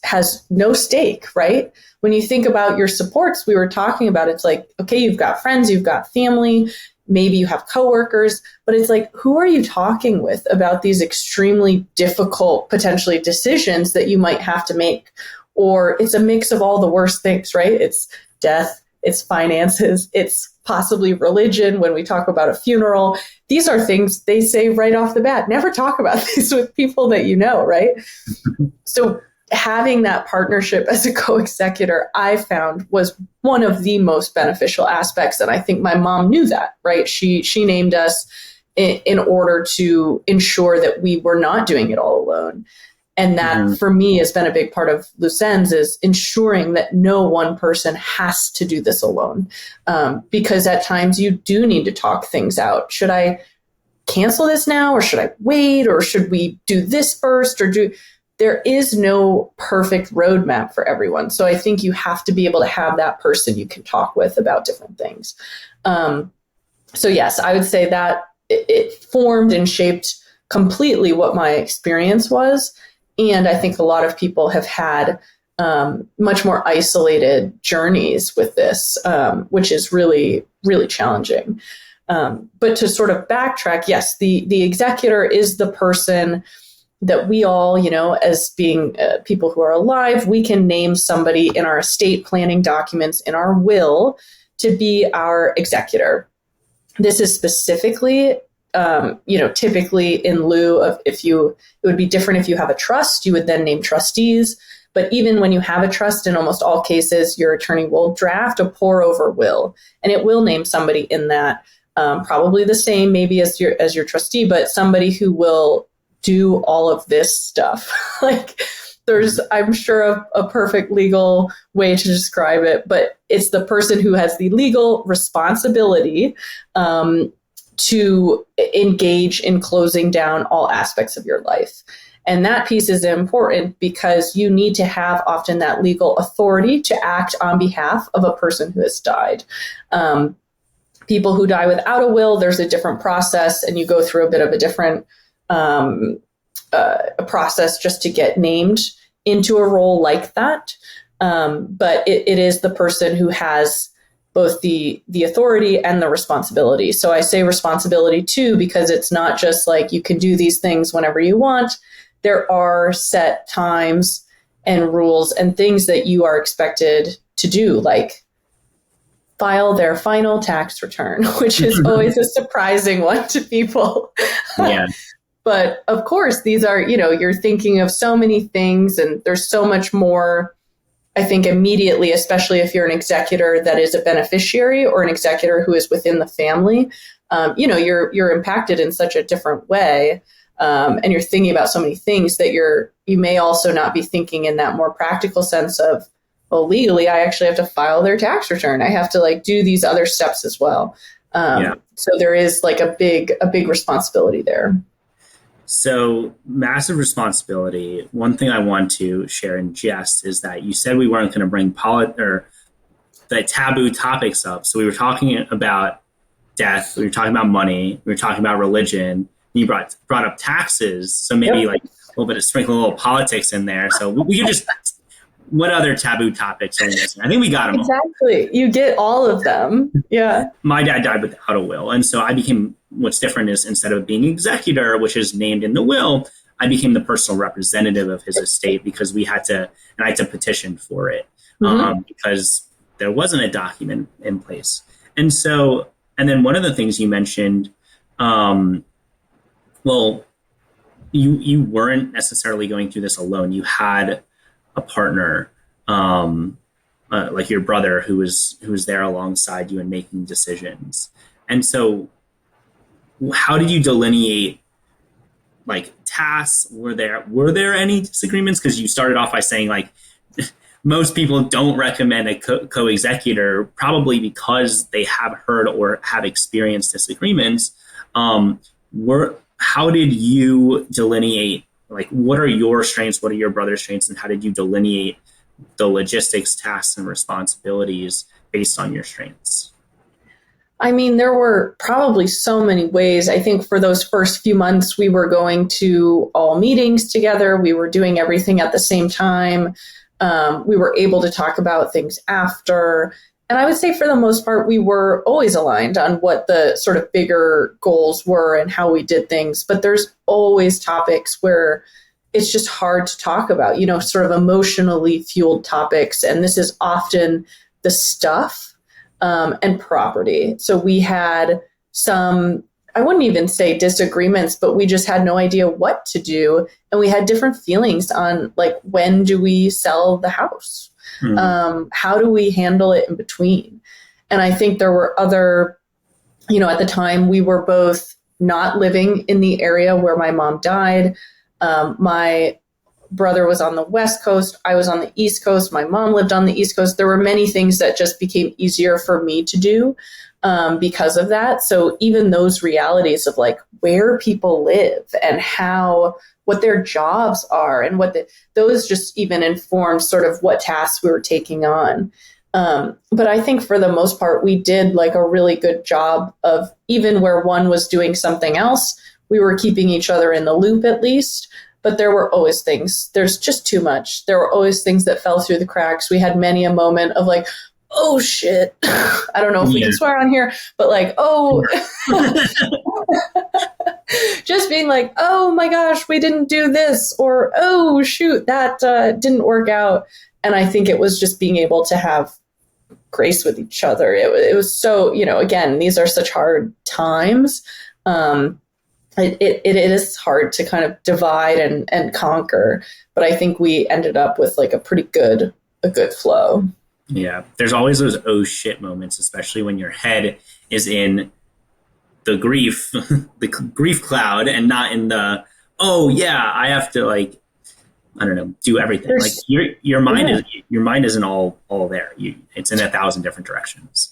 has no stake, right? When you think about your supports, we were talking about, it's like, okay, you've got friends, you've got family, maybe you have coworkers, but it's like, who are you talking with about these extremely difficult, potentially decisions that you might have to make? Or it's a mix of all the worst things, right? It's death, it's finances, it's possibly religion when we talk about a funeral. These are things they say right off the bat. Never talk about these with people that you know, right? So having that partnership as a co-executor, I found was one of the most beneficial aspects. And I think my mom knew that, right? She named us in order to ensure that we were not doing it all alone. And that for me has been a big part of LooseEnds, is ensuring that no one person has to do this alone. Because at times you do need to talk things out. Should I cancel this now, or should I wait, or should we do this first, or there is no perfect roadmap for everyone. So I think you have to be able to have that person you can talk with about different things. So yes, I would say that it formed and shaped completely what my experience was. And I think a lot of people have had much more isolated journeys with this, which is really, really challenging. But to sort of backtrack, yes, the executor is the person that we all, as being people who are alive, we can name somebody in our estate planning documents, in our will, to be our executor. This is specifically, typically in lieu of it would be different if you have a trust, you would then name trustees. But even when you have a trust, in almost all cases, your attorney will draft a pour over will, and it will name somebody in that, probably the same maybe as your trustee, but somebody who will do all of this stuff. Like there's, I'm sure, a perfect legal way to describe it, but it's the person who has the legal responsibility to engage in closing down all aspects of your life. And that piece is important because you need to have often that legal authority to act on behalf of a person who has died. People who die without a will, there's a different process, and you go through a bit of a different a process just to get named into a role like that. But it is the person who has both the authority and the responsibility. So I say responsibility too, because it's not just like you can do these things whenever you want. There are set times and rules and things that you are expected to do, like file their final tax return, which is always a surprising one to people. Yeah. But of course, these are, you're thinking of so many things, and there's so much more, I think, immediately, especially if you're an executor that is a beneficiary or an executor who is within the family, you're impacted in such a different way. And you're thinking about so many things that you may also not be thinking in that more practical sense of, well, legally, I actually have to file their tax return. I have to do these other steps as well. So there is a big responsibility there. So massive responsibility. One thing I want to share in jest is that you said we weren't going to bring the taboo topics up. So we were talking about death. We were talking about money. We were talking about religion. You brought up taxes. So maybe a little bit of sprinkle a little politics in there. So we could just, what other taboo topics are missing? I think we got them exactly. all. You get all of them. Yeah. My dad died without a will. And so what's different is instead of being executor, which is named in the will, I became the personal representative of his estate because I had to petition for it because there wasn't a document in place. And then one of the things you mentioned, you weren't necessarily going through this alone. You had a partner, like your brother, who was there alongside you and making decisions. And so, how did you delineate tasks? Were there any disagreements? Because you started off by saying most people don't recommend a co-executor, probably because they have heard or have experienced disagreements. How did you delineate, what are your strengths, what are your brother's strengths, and how did you delineate the logistics, tasks, and responsibilities based on your strengths? I mean, there were probably so many ways. I think for those first few months, we were going to all meetings together. We were doing everything at the same time. We were able to talk about things after. And I would say for the most part, we were always aligned on what the sort of bigger goals were and how we did things. But there's always topics where it's just hard to talk about, sort of emotionally fueled topics. And this is often the stuff and property. So we had some, I wouldn't even say disagreements, but we just had no idea what to do. And we had different feelings on when do we sell the house? How do we handle it in between? And I think there were other, at the time we were both not living in the area where my mom died. My brother was on the West Coast. I was on the East Coast. My mom lived on the East Coast. There were many things that just became easier for me to do. because of that. So even those realities of like where people live and what their jobs are and those just even informed sort of what tasks we were taking on. But I think for the most part, we did like a really good job of, even where one was doing something else, we were keeping each other in the loop at least. But there were always things, there's just too much. There were always things that fell through the cracks. We had many a moment of like, oh shit. I don't know if we can swear on here, but like, oh, just being like, oh my gosh, we didn't do this, or, oh shoot, that didn't work out. And I think it was just being able to have grace with each other. It was so, again, these are such hard times. It is hard to kind of divide and conquer, but I think we ended up with like a good flow. Yeah. There's always those oh shit moments, especially when your head is in the grief, the grief cloud, and not in the, oh yeah, I have to like, I don't know, do everything. Like your mind isn't all there. It's in 1,000 different directions.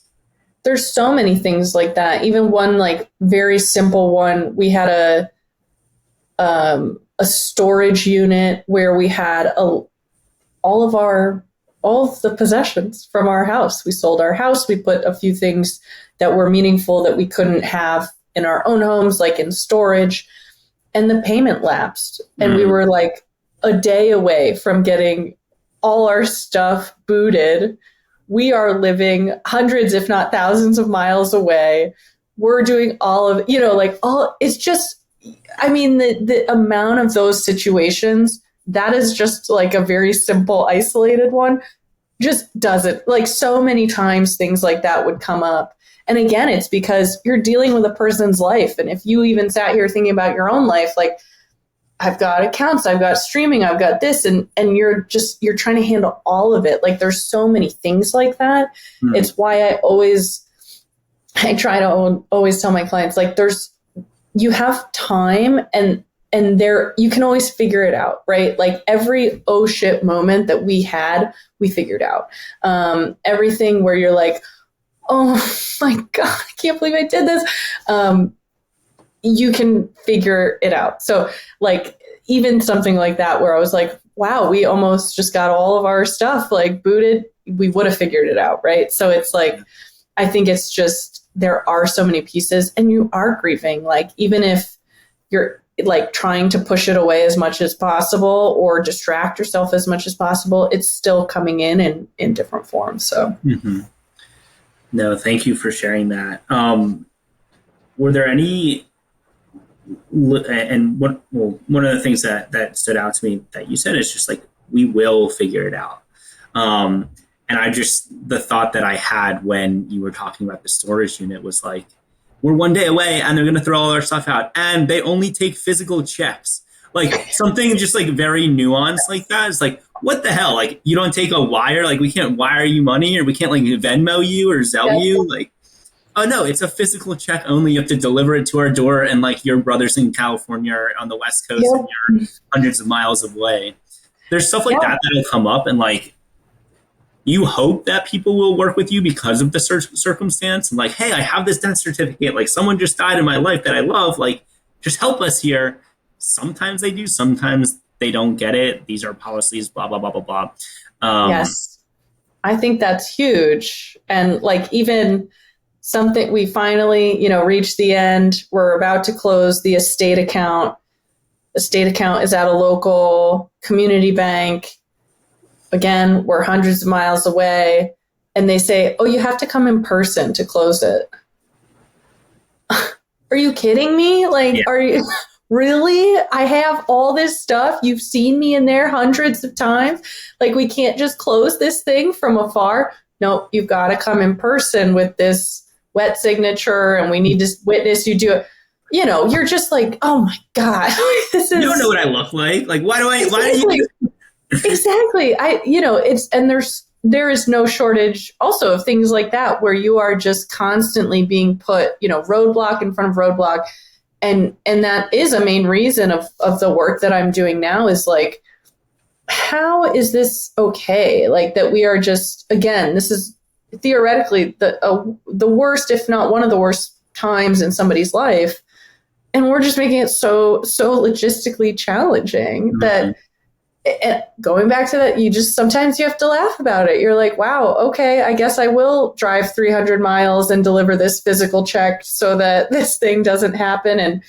There's so many things like that. Even one like very simple one, we had a storage unit where we had all of the possessions from our house. We sold our house. We put a few things that were meaningful that we couldn't have in our own homes, like in storage, and the payment lapsed. And we were like a day away from getting all our stuff booted. We are living hundreds, if not thousands of miles away. We're doing all of, it's just, I mean, the amount of those situations, that is just like a very simple, isolated one, just doesn't, like so many times things like that would come up. And again, it's because you're dealing with a person's life. And if you even sat here thinking about your own life, like, I've got accounts, I've got streaming, I've got this, and you're trying to handle all of it. Like there's so many things like that. It's why I try to always tell my clients, like you have time and there, you can always figure it out, right? Like every oh shit moment that we figured out. Everything where you're like, oh my God, I can't believe I did this. You can figure it out. So like even something like that where I was like, wow, we almost just got all of our stuff like booted, we would have figured it out, right? So it's like, I think it's just, there are so many pieces and you are grieving. Like even if you're like trying to push it away as much as possible or distract yourself as much as possible, it's still coming in different forms. So. No, thank you for sharing that. Were there any, and one of the things that stood out to me that you said is just like, we will figure it out. And the thought that I had when you were talking about the storage unit was like, we're one day away and they're going to throw all our stuff out and they only take physical checks. Like something just like very nuanced like that is like, what the hell? Like you don't take a wire, like we can't wire you money or we can't like Venmo you or Zelle you. Like, oh no, it's a physical check only. You have to deliver it to our door and like your brother's in California or on the West Coast and you're hundreds of miles away. There's stuff like that that'll come up and like, you hope that people will work with you because of the circumstance and like, hey, I have this death certificate. Like someone just died in my life that I love. Like, just help us here. Sometimes they do. Sometimes they don't get it. These are policies, blah, blah, blah, blah, blah. Yes. I think that's huge. And like even something we finally, reached the end. We're about to close the estate account. Estate account is at a local community bank. Again, we're hundreds of miles away. And they say, oh, you have to come in person to close it. Are you kidding me? Like, Are you really? I have all this stuff. You've seen me in there hundreds of times. Like, we can't just close this thing from afar. No, you've got to come in person with this wet signature and we need to witness you do it. You're just like, oh my God. You don't know what I look like. Like, why do you? Exactly. There is no shortage also of things like that where you are just constantly being put, roadblock in front of roadblock. And that is a main reason of the work that I'm doing now is like, how is this okay? Like that we are just, again, this is theoretically the worst, if not one of the worst times in somebody's life. And we're just making it so logistically challenging that, and going back to that, sometimes you have to laugh about it. You're like, wow, okay, I guess I will drive 300 miles and deliver this physical check so that this thing doesn't happen. And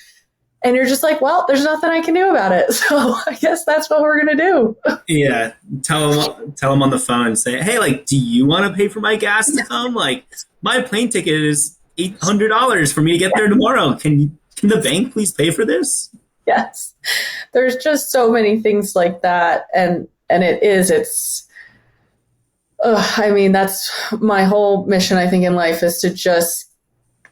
you're just like, well, there's nothing I can do about it. So I guess that's what we're going to do. Yeah. Tell them on the phone and say, hey, like, do you want to pay for my gas to come? Like, my plane ticket is $800 for me to get there tomorrow. Can the bank please pay for this? Yes. There's just so many things like that. And I mean, that's my whole mission, I think, in life, is to just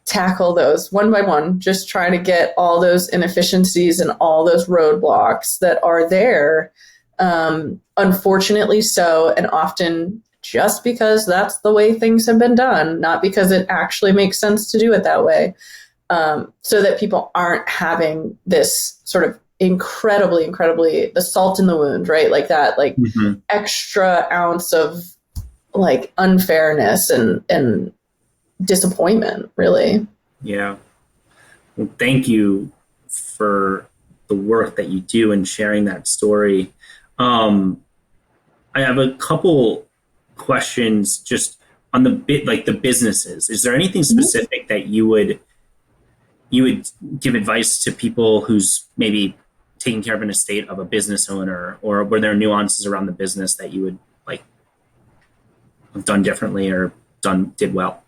tackle those one by one, just try to get all those inefficiencies and all those roadblocks that are there. Unfortunately so, and often just because that's the way things have been done, not because it actually makes sense to do it that way. So that people aren't having this sort of incredibly the salt in the wound, right? Like that, like extra ounce of like unfairness and disappointment, really. Yeah. Well, thank you for the work that you do and sharing that story. I have a couple questions just on the businesses. Is there anything specific that you would give advice to people who's maybe taking care of an estate of a business owner, or were there nuances around the business that you would like have done differently or did well?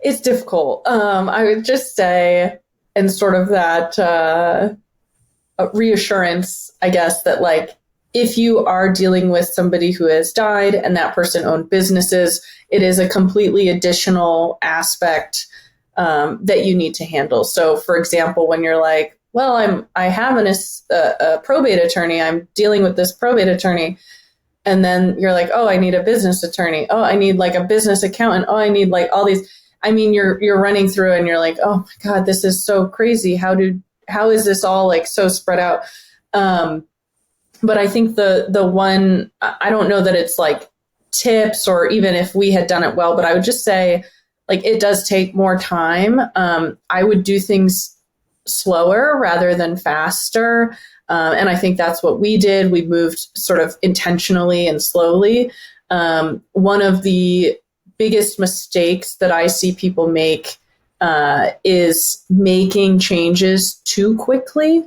It's difficult. I would just say, and sort of that reassurance, I guess, that like, if you are dealing with somebody who has died and that person owned businesses, it is a completely additional aspect that you need to handle. So, for example, when you're like, well, I have a probate attorney, I'm dealing with this probate attorney. And then you're like, oh, I need a business attorney. Oh, I need like a business accountant. Oh, I need like all these. I mean, you're running through and you're like, oh my God, this is so crazy. How is this all like so spread out? But I think the one, I don't know that it's like tips or even if we had done it well, but I would just say like, it does take more time. I would do things slower rather than faster. And I think that's what we did. We moved sort of intentionally and slowly. One of the biggest mistakes that I see people make is making changes too quickly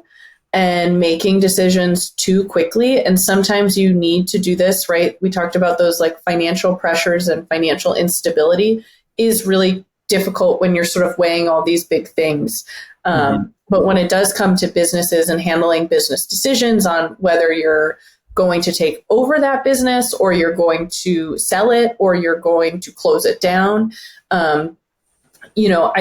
and making decisions too quickly. And sometimes you need to do this, right? We talked about those like financial pressures and financial instability is really difficult when you're sort of weighing all these big things. But when it does come to businesses and handling business decisions on whether you're going to take over that business or you're going to sell it or you're going to close it down, I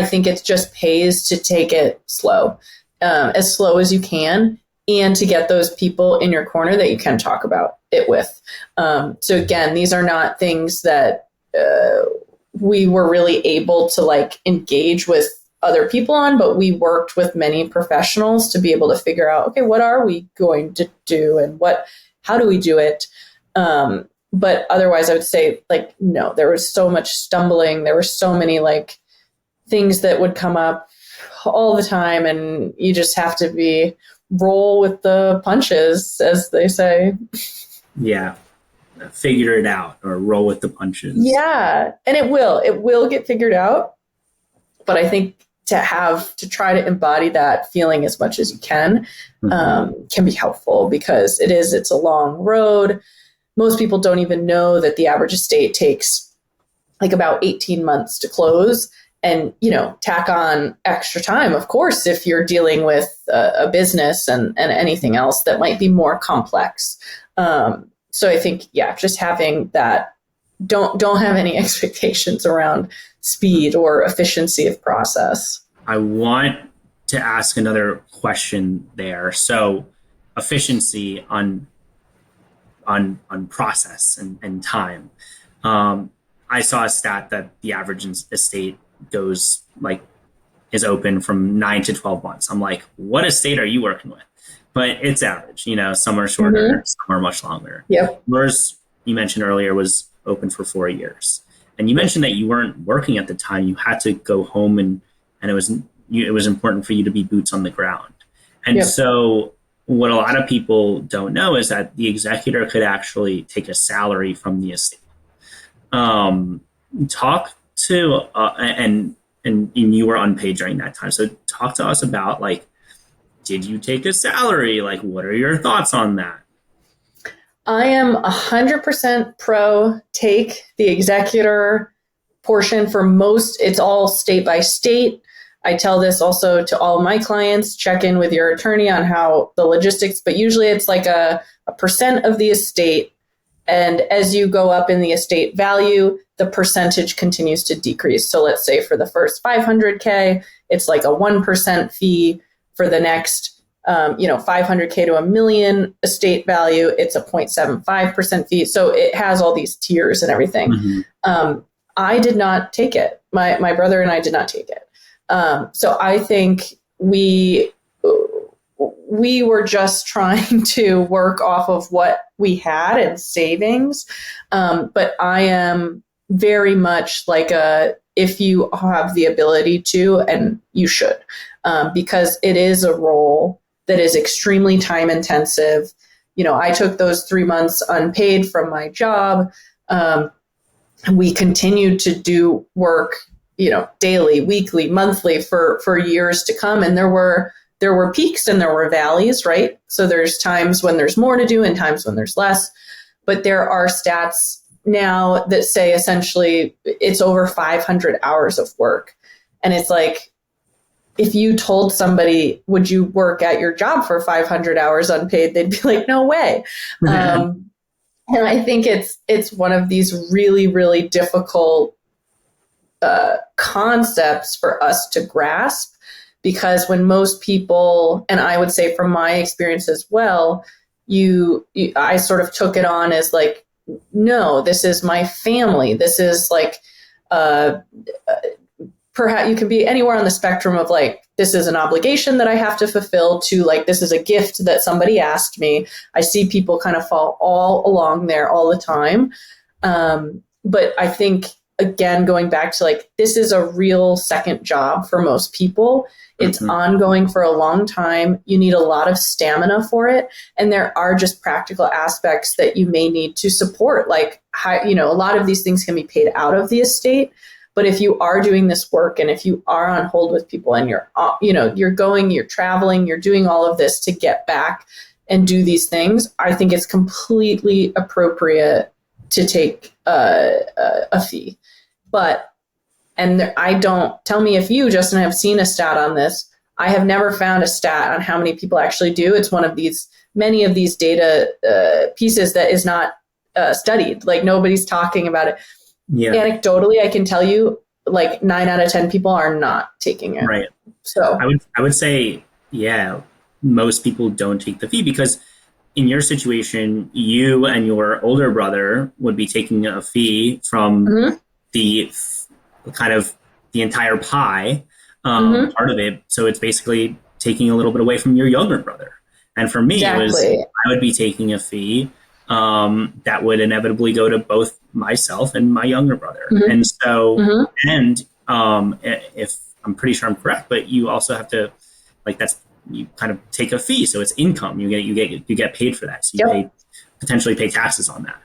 think it just pays to take it slow as you can, and to get those people in your corner that you can talk about it with. So again, these are not things that we were really able to like engage with other people on, but we worked with many professionals to be able to figure out, okay, what are we going to do and how do we do it? But otherwise I would say like, no, there was so much stumbling. There were so many like things that would come up all the time, and you just have to roll with the punches, as they say. Yeah. Figure it out or roll with the punches. Yeah. And it will get figured out. But I think to try to embody that feeling as much as you can be helpful, because it's a long road. Most people don't even know that the average estate takes like about 18 months to close, and, tack on extra time, of course, if you're dealing with a business and anything else that might be more complex. So I think, just having that, don't have any expectations around speed or efficiency of process. I want to ask another question there. So efficiency on process and time. I saw a stat that the average estate is open from 9 to 12 months. I'm like, what estate are you working with? But it's average, some are shorter, some are much longer. Yep. Yours, you mentioned earlier was open for 4 years. And you mentioned that you weren't working at the time. You had to go home and it was important for you to be boots on the ground. And so what a lot of people don't know is that the executor could actually take a salary from the estate. Talk to, and you were unpaid during that time. So talk to us about, like, did you take a salary? Like, what are your thoughts on that? I am 100% pro take the executor portion for most. It's all state by state. I tell this also to all my clients, check in with your attorney on how the logistics, but usually it's like a percent of the estate. And as you go up in the estate value, the percentage continues to decrease. So let's say for the first 500K, it's like a 1% fee. For the next, 500K to $1 million estate value, it's a 0.75% fee. So it has all these tiers and everything. Mm-hmm. I did not take it. My brother and I did not take it. So I think we were just trying to work off of what we had in savings. But I am very much like if you have the ability to, and you should, because it is a role that is extremely time intensive. I took those 3 months unpaid from my job. We continued to do work, daily, weekly, monthly for years to come. And there were peaks and there were valleys, right? So there's times when there's more to do and times when there's less. But there are stats now that say essentially it's over 500 hours of work. And it's like, if you told somebody, would you work at your job for 500 hours unpaid? They'd be like, no way. And I think it's one of these really, really difficult concepts for us to grasp, because when most people, and I would say from my experience as well, I sort of took it on as like, no, this is my family. This is like, perhaps you can be anywhere on the spectrum of like, this is an obligation that I have to fulfill, to like, this is a gift that somebody asked me. I see people kind of fall all along there all the time. But I think, again, going back to like, this is a real second job for most people. It's ongoing for a long time. You need a lot of stamina for it. And there are just practical aspects that you may need to support. Like, a lot of these things can be paid out of the estate. But if you are doing this work and if you are on hold with people and you're traveling, you're doing all of this to get back and do these things, I think it's completely appropriate to take a fee. Tell me if you, Justin, have seen a stat on this. I have never found a stat on how many people actually do. It's one of many of these data pieces that is not studied. Like, nobody's talking about it. Yeah. Anecdotally, I can tell you, like 9 out of 10 people are not taking it. Right. So I would say, yeah, most people don't take the fee, because in your situation, you and your older brother would be taking a fee from the kind of the entire pie, part of it. So it's basically taking a little bit away from your younger brother. And for me, I would be taking a fee that would inevitably go to both myself and my younger brother. And so, if I'm pretty sure I'm correct, but you also have to, like, you kind of take a fee. So it's income. You get paid for that. So you potentially pay taxes on that.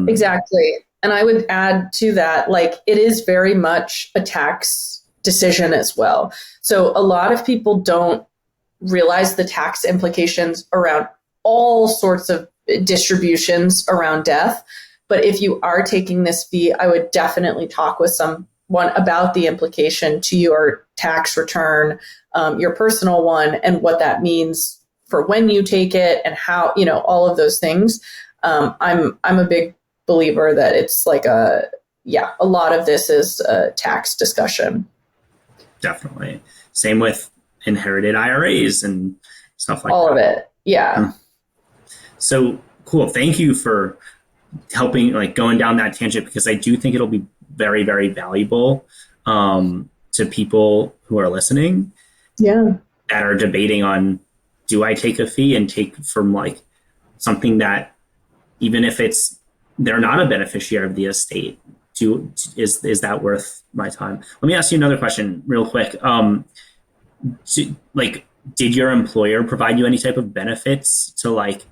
Exactly. And I would add to that, like, it is very much a tax decision as well. So a lot of people don't realize the tax implications around all sorts of distributions around death. But if you are taking this fee, I would definitely talk with someone about the implication to your tax return, your personal one, and what that means for when you take it and how, all of those things. I'm a big believer that it's like a lot of this is a tax discussion. Definitely. Same with inherited IRAs and stuff like all that. All of it. Yeah. So cool. Thank you for helping, like, going down that tangent, because I do think it'll be very, very valuable to people who are listening. Yeah. That are debating on, do I take a fee and take from like something that, even if it's they're not a beneficiary of the estate, is that worth my time? Let me ask you another question real quick. Did your employer provide you any type of benefits to like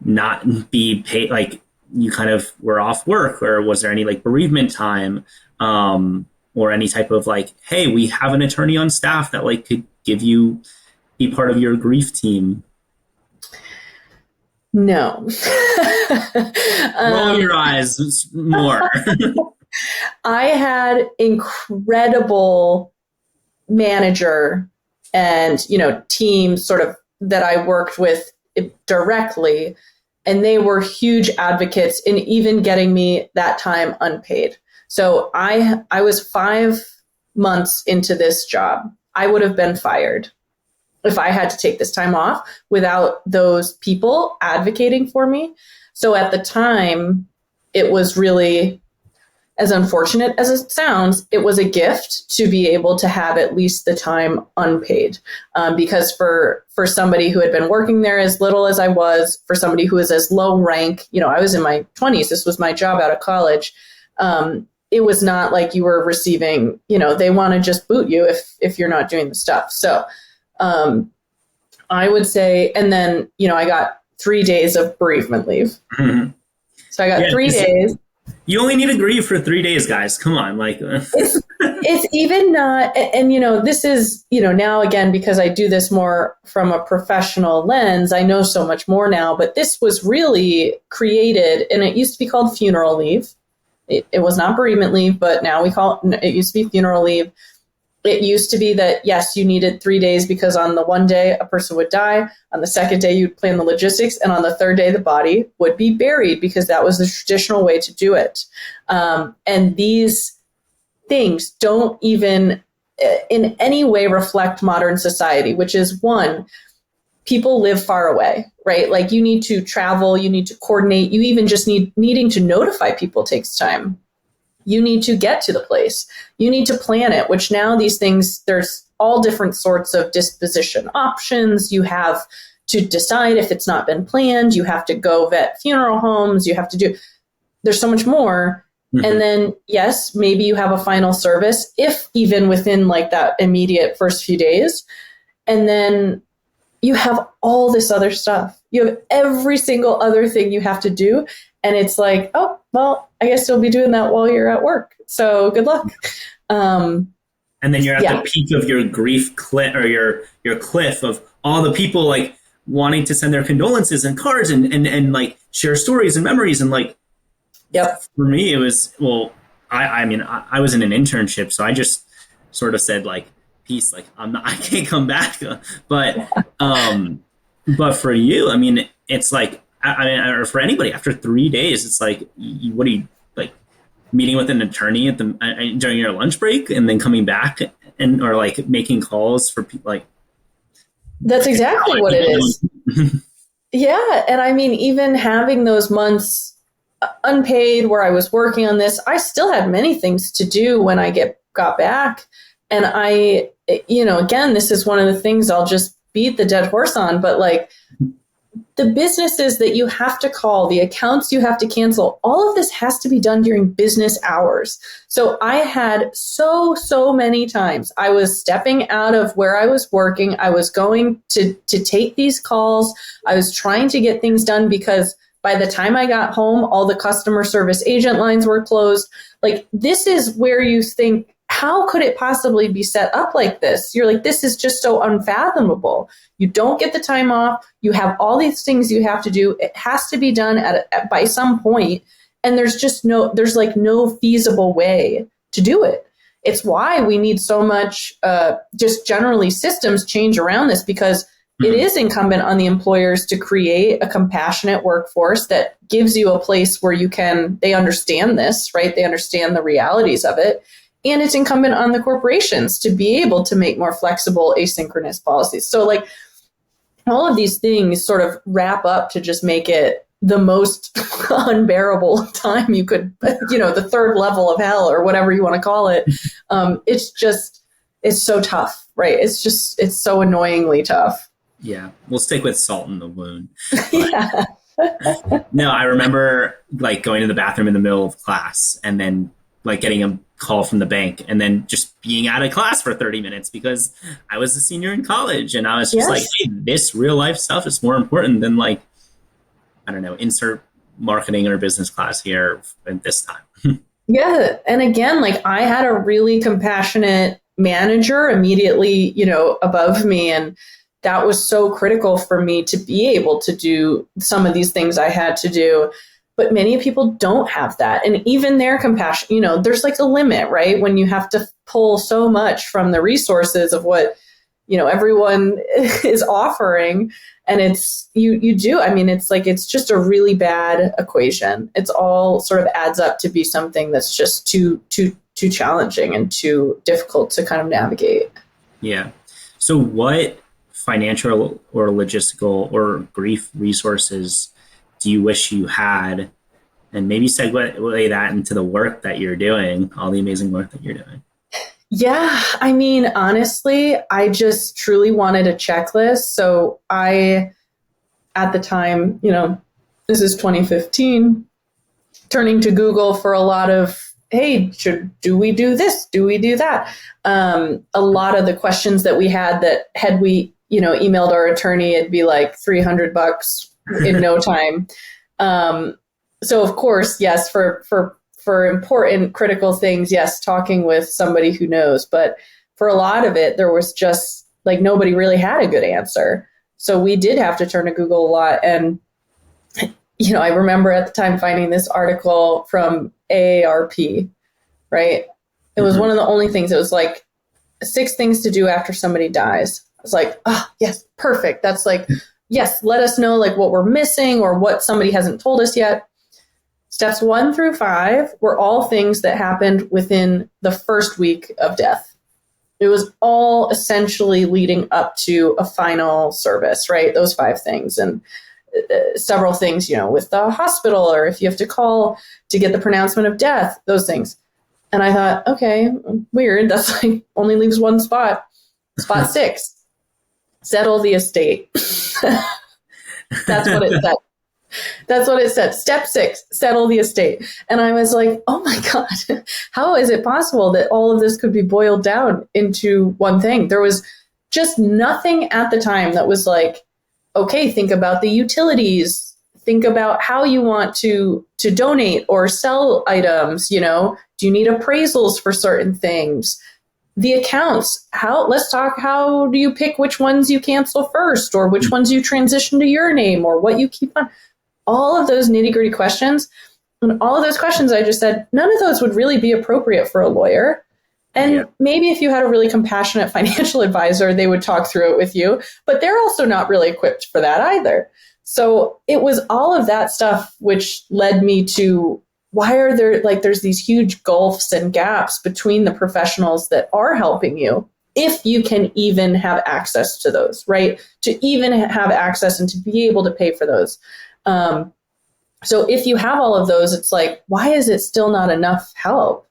not be paid, like you kind of were off work, or was there any like bereavement time, or any type of like, hey, we have an attorney on staff that like could be part of your grief team? No. Roll your eyes more. I had incredible manager and, team sort of that I worked with directly, and they were huge advocates in even getting me that time unpaid. So I was 5 months into this job. I would have been fired if I had to take this time off without those people advocating for me. So at the time, it was really, as unfortunate as it sounds, it was a gift to be able to have at least the time unpaid. Because for somebody who had been working there as little as I was, for somebody who was as low rank, I was in my 20s, this was my job out of college. It was not like you were receiving, they want to just boot you if you're not doing the stuff. So I would say, and then, I got 3 days of bereavement leave. Mm-hmm. So I got 3 days. You only need to grieve for 3 days, guys. Come on. Like it's even not, and this is, now again, because I do this more from a professional lens, I know so much more now, but this was really created, and it used to be called funeral leave. It was not bereavement leave, but now it used to be funeral leave. It used to be that, yes, you needed 3 days because on the one day a person would die, on the second day you'd plan the logistics, and on the third day the body would be buried because that was the traditional way to do it. And these things don't even in any way reflect modern society, which is one, people live far away, right? Like you need to travel, you need to coordinate, you even just needing to notify people takes time. You need to get to the place. You need to plan it, which now these things, there's all different sorts of disposition options. You have to decide if it's not been planned. You have to go vet funeral homes. There's so much more. Mm-hmm. And then, yes, maybe you have a final service, if even within like that immediate first few days. And then you have all this other stuff. You have every single other thing you have to do. And it's like, oh, well, I guess you'll be doing that while you're at work. So good luck. And then you're at the peak of your grief cliff, or your cliff of all the people like wanting to send their condolences and cards and like share stories and memories. And like, yep. For me, it was, well, I was in an internship, so I just sort of said like, peace, like I can't come back. But for you, I mean, it's like, or for anybody, after 3 days, it's like, what are you like meeting with an attorney during your lunch break and then coming back or like making calls for people like. That's exactly what it is. Yeah. And I mean, even having those months unpaid where I was working on this, I still had many things to do when I got back. And I, again, this is one of the things I'll just beat the dead horse on, but like, the businesses that you have to call, the accounts you have to cancel, all of this has to be done during business hours. So I had so many times I was stepping out of where I was working. I was going to take these calls. I was trying to get things done because by the time I got home, all the customer service agent lines were closed. Like, this is where you think, how could it possibly be set up like this? You're like, this is just so unfathomable. You don't get the time off. You have all these things you have to do. It has to be done by some point. And there's no feasible way to do it. It's why we need so much, just generally systems change around this, because it is incumbent on the employers to create a compassionate workforce that gives you a place where they understand this, right? They understand the realities of it. And it's incumbent on the corporations to be able to make more flexible asynchronous policies. So like all of these things sort of wrap up to just make it the most unbearable time you could, the third level of hell or whatever you want to call it. It's so tough, right? It's so annoyingly tough. Yeah. We'll stick with salt in the wound. Yeah. No, I remember like going to the bathroom in the middle of class and then like getting a call from the bank and then just being out of class for 30 minutes because I was a senior in college and I was just like, Yes. hey, this real life stuff is more important than like, I don't know, insert marketing or business class here at this time. Yeah. And again, like I had a really compassionate manager immediately, above me. And that was so critical for me to be able to do some of these things I had to do. But many people don't have that. And even their compassion, there's like a limit, right? When you have to pull so much from the resources of what, everyone is offering. And it's, you do, I mean, it's like, it's just a really bad equation. It's all sort of adds up to be something that's just too challenging and too difficult to kind of navigate. Yeah. So what financial or logistical or grief resources do you wish you had? And maybe segue that into the work that you're doing, all the amazing work that you're doing. Yeah, I mean, honestly, I just truly wanted a checklist. So at the time, this is 2015, turning to Google for a lot of, hey, do we do this? Do we do that? A lot of the questions that we had we, emailed our attorney, it'd be like $300 in no time. So of course, yes, for important critical things, yes, talking with somebody who knows. But for a lot of it, there was just like nobody really had a good answer. So we did have to turn to Google a lot. And, I remember at the time finding this article from AARP, right? It was one of the only things. It was like 6 things to do after somebody dies. I was like, oh, yes, perfect. That's like, yes, let us know like what we're missing or what somebody hasn't told us yet. Steps 1 through 5 were all things that happened within the first week of death. It was all essentially leading up to a final service, right? Those 5 things. And several things, with the hospital or if you have to call to get the pronouncement of death, those things. And I thought, okay, weird. That's like only leaves one spot. Spot 6, settle the estate. That's what it said. That's what it said. Step 6, settle the estate. And I was like, oh my God, how is it possible that all of this could be boiled down into one thing? There was just nothing at the time that was like, okay, think about the utilities. Think about how you want to donate or sell items. Do you need appraisals for certain things? The accounts, let's talk, how do you pick which ones you cancel first or which ones you transition to your name or what you keep on? All of those nitty gritty questions. And all of those questions, I just said, none of those would really be appropriate for a lawyer. And maybe if you had a really compassionate financial advisor, they would talk through it with you, but they're also not really equipped for that either. So it was all of that stuff which led me to why are there there's these huge gulfs and gaps between the professionals that are helping you, if you can even have access to those, right? To even have access and to be able to pay for those. So if you have all of those, it's like, why is it still not enough help?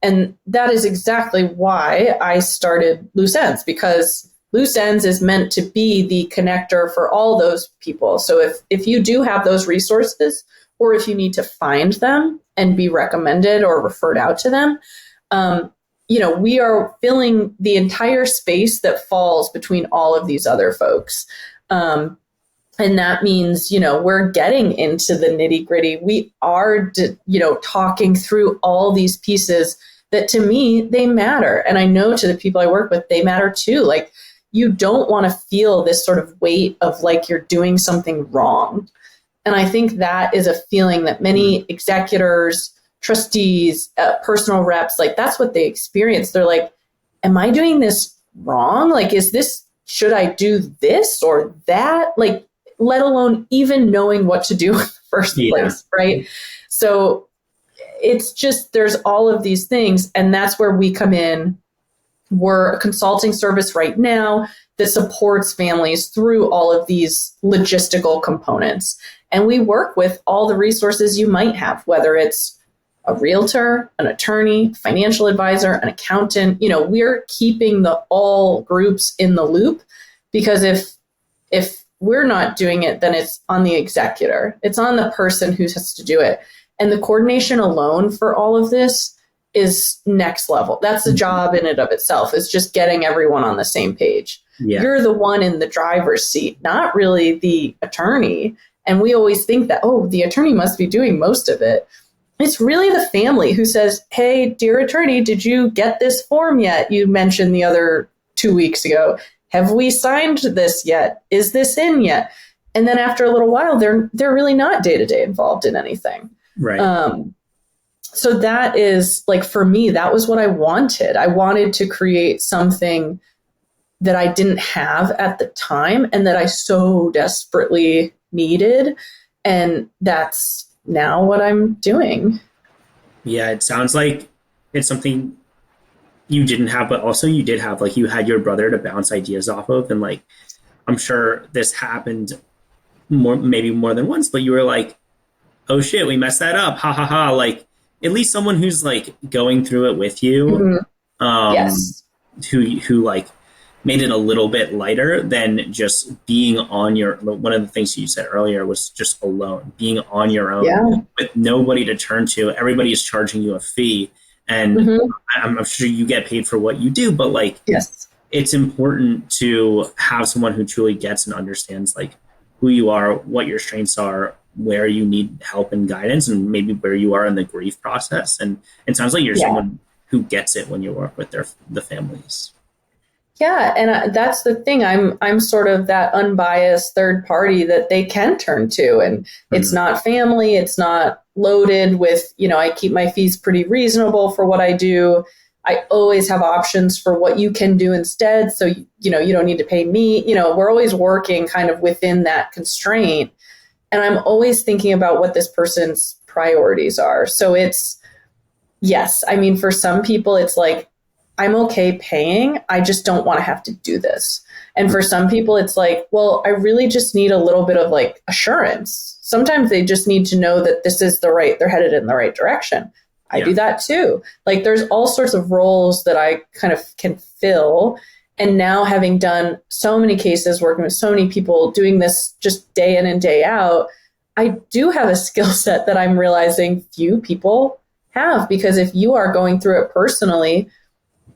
And that is exactly why I started LooseEnds, because LooseEnds is meant to be the connector for all those people. So if you do have those resources, or if you need to find them and be recommended or referred out to them, we are filling the entire space that falls between all of these other folks. And that means, we're getting into the nitty gritty. We are, talking through all these pieces that to me, they matter. And I know to the people I work with, they matter too. Like, you don't want to feel this sort of weight of like you're doing something wrong. And I think that is a feeling that many executors, trustees, personal reps, like that's what they experience. They're like, am I doing this wrong? Like, should I do this or that? Like, let alone even knowing what to do in the first place, right? So it's just, there's all of these things, and that's where we come in. We're a consulting service right now that supports families through all of these logistical components. And we work with all the resources you might have, whether it's a realtor, an attorney, financial advisor, an accountant. We're keeping all groups in the loop, because if we're not doing it, then it's on the executor. It's on the person who has to do it. And the coordination alone for all of this is next level. That's the job in and of itself. It's just getting everyone on the same page. Yeah. You're the one in the driver's seat, not really the attorney. And we always think that, oh, the attorney must be doing most of it. It's really the family who says, hey, dear attorney, did you get this form yet? You mentioned the other 2 weeks ago. Have we signed this yet? Is this in yet? And then after a little while, they're really not day-to-day involved in anything. Right. So that is, like, for me, that was what I wanted. I wanted to create something that I didn't have at the time and that I so desperately needed. And that's now what I'm doing. Yeah, it sounds like it's something you didn't have, but also you did have, like, you had your brother to bounce ideas off of. And, like, I'm sure this happened maybe more than once, but you were like, oh shit, we messed that up. Ha ha ha. Like, at least someone who's, like, going through it with you. Mm-hmm. Yes. Who like made it a little bit lighter than just being on your, one of the things you said earlier was just alone, being on your own with nobody to turn to. Everybody is charging you a fee. And I'm sure you get paid for what you do, but, like, it's important to have someone who truly gets and understands, like, who you are, what your strengths are, where you need help and guidance, and maybe where you are in the grief process. And it sounds like you're someone who gets it when you work with the families. Yeah, and that's the thing. I'm sort of that unbiased third party that they can turn to, and it's not family. It's not loaded with, I keep my fees pretty reasonable for what I do. I always have options for what you can do instead. So, you don't need to pay me. We're always working kind of within that constraint. And I'm always thinking about what this person's priorities are. So it's, yes, I mean, for some people, it's like, I'm okay paying. I just don't want to have to do this. And for some people, it's like, well, I really just need a little bit of, like, assurance. Sometimes they just need to know that this is they're headed in the right direction. I do that too. Like, there's all sorts of roles that I kind of can fill. And now, having done so many cases, working with so many people, doing this just day in and day out, I do have a skill set that I'm realizing few people have. Because if you are going through it personally,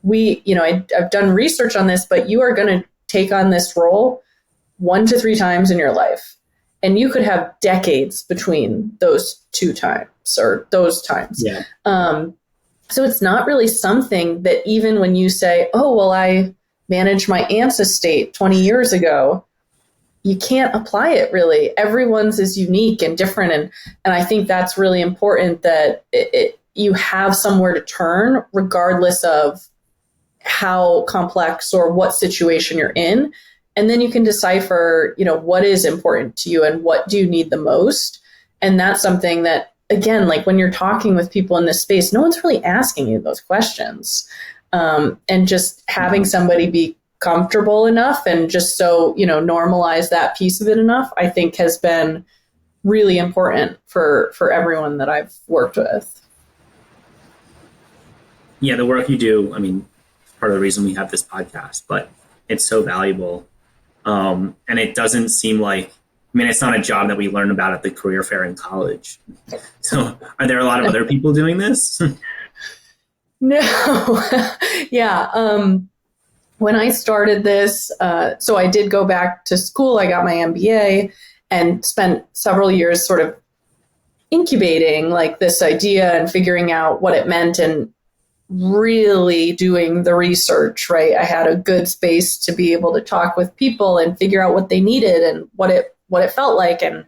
I've done research on this, but you are going to take on this role 1 to 3 times in your life. And you could have decades between those 2 times or those times. Yeah. So it's not really something that, even when you say, oh, well, I managed my aunt's estate 20 years ago, you can't apply it really. Everyone's is unique and different. And I think that's really important, that you have somewhere to turn regardless of how complex or what situation you're in. And then you can decipher, what is important to you and what do you need the most. And that's something that, again, like, when you're talking with people in this space, no one's really asking you those questions. And just having somebody be comfortable enough and just so, normalize that piece of it enough, I think has been really important for everyone that I've worked with. Yeah, the work you do, I mean, part of the reason we have this podcast, but it's so valuable. And it doesn't seem like, it's not a job that we learn about at the career fair in college. So are there a lot of other people doing this? No. Yeah. When I started this, so I did go back to school. I got my MBA and spent several years sort of incubating, like, this idea and figuring out what it meant and really doing the research, right? I had a good space to be able to talk with people and figure out what they needed and what it felt like and